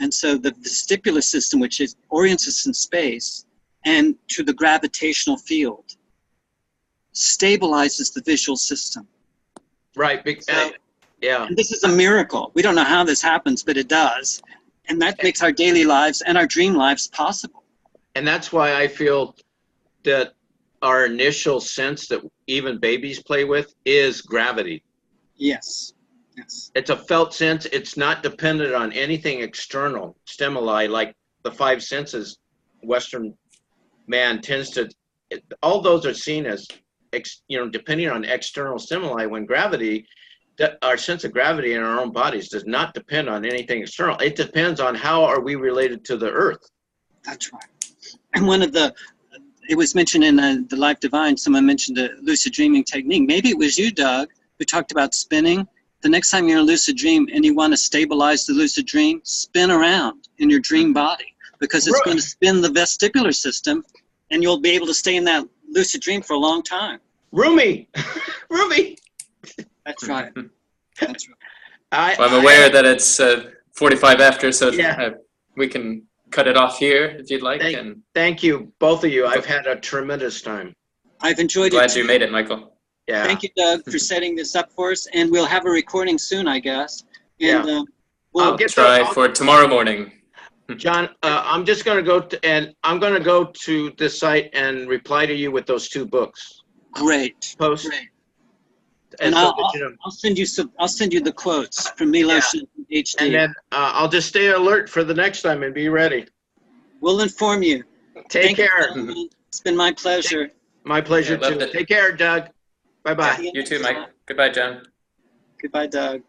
And so the vestibular system, which orients us in space and to the gravitational field, stabilizes the visual system.
Right. Yeah.
And this is a miracle. We don't know how this happens, but it does. And that makes our daily lives and our dream lives possible.
And that's why I feel that our initial sense that even babies play with is gravity.
Yes.
It's a felt sense. It's not dependent on anything external stimuli like the five senses. Western man tends to, all those are seen as, depending on external stimuli, when gravity our sense of gravity in our own bodies does not depend on anything external. It depends on how are we related to the earth.
That's right. And it was mentioned in the Life Divine, someone mentioned the lucid dreaming technique. Maybe it was you, Doug, who talked about spinning. The next time you're in a lucid dream and you want to stabilize the lucid dream, spin around in your dream body, because it's going to spin the vestibular system and you'll be able to stay in that lucid dream for a long time.
Rumi! Rumi!
That's right. That's right.
I'm aware that it's 45 after, so
Yeah.
We can cut it off here if you'd like.
Thank you, both of you. I've had a tremendous time.
I've enjoyed it.
Glad you made it, Michael.
Yeah.
Thank you, Doug, for setting this up for us. And we'll have a recording soon, I guess. And
Yeah.
we'll
Try for tomorrow morning.
John, I'm just going to go to this site and reply to you with those 2 books.
Great.
Post.
Great.
And
And I'll send you the quotes from Milos HD.
And then I'll just stay alert for the next time and be ready.
We'll inform you.
Take care.
It's been my pleasure.
My pleasure
Yeah,
too.
loved it.
Take care, Doug. Bye-bye.
You too, Mike. Goodbye, John.
Goodbye, Doug.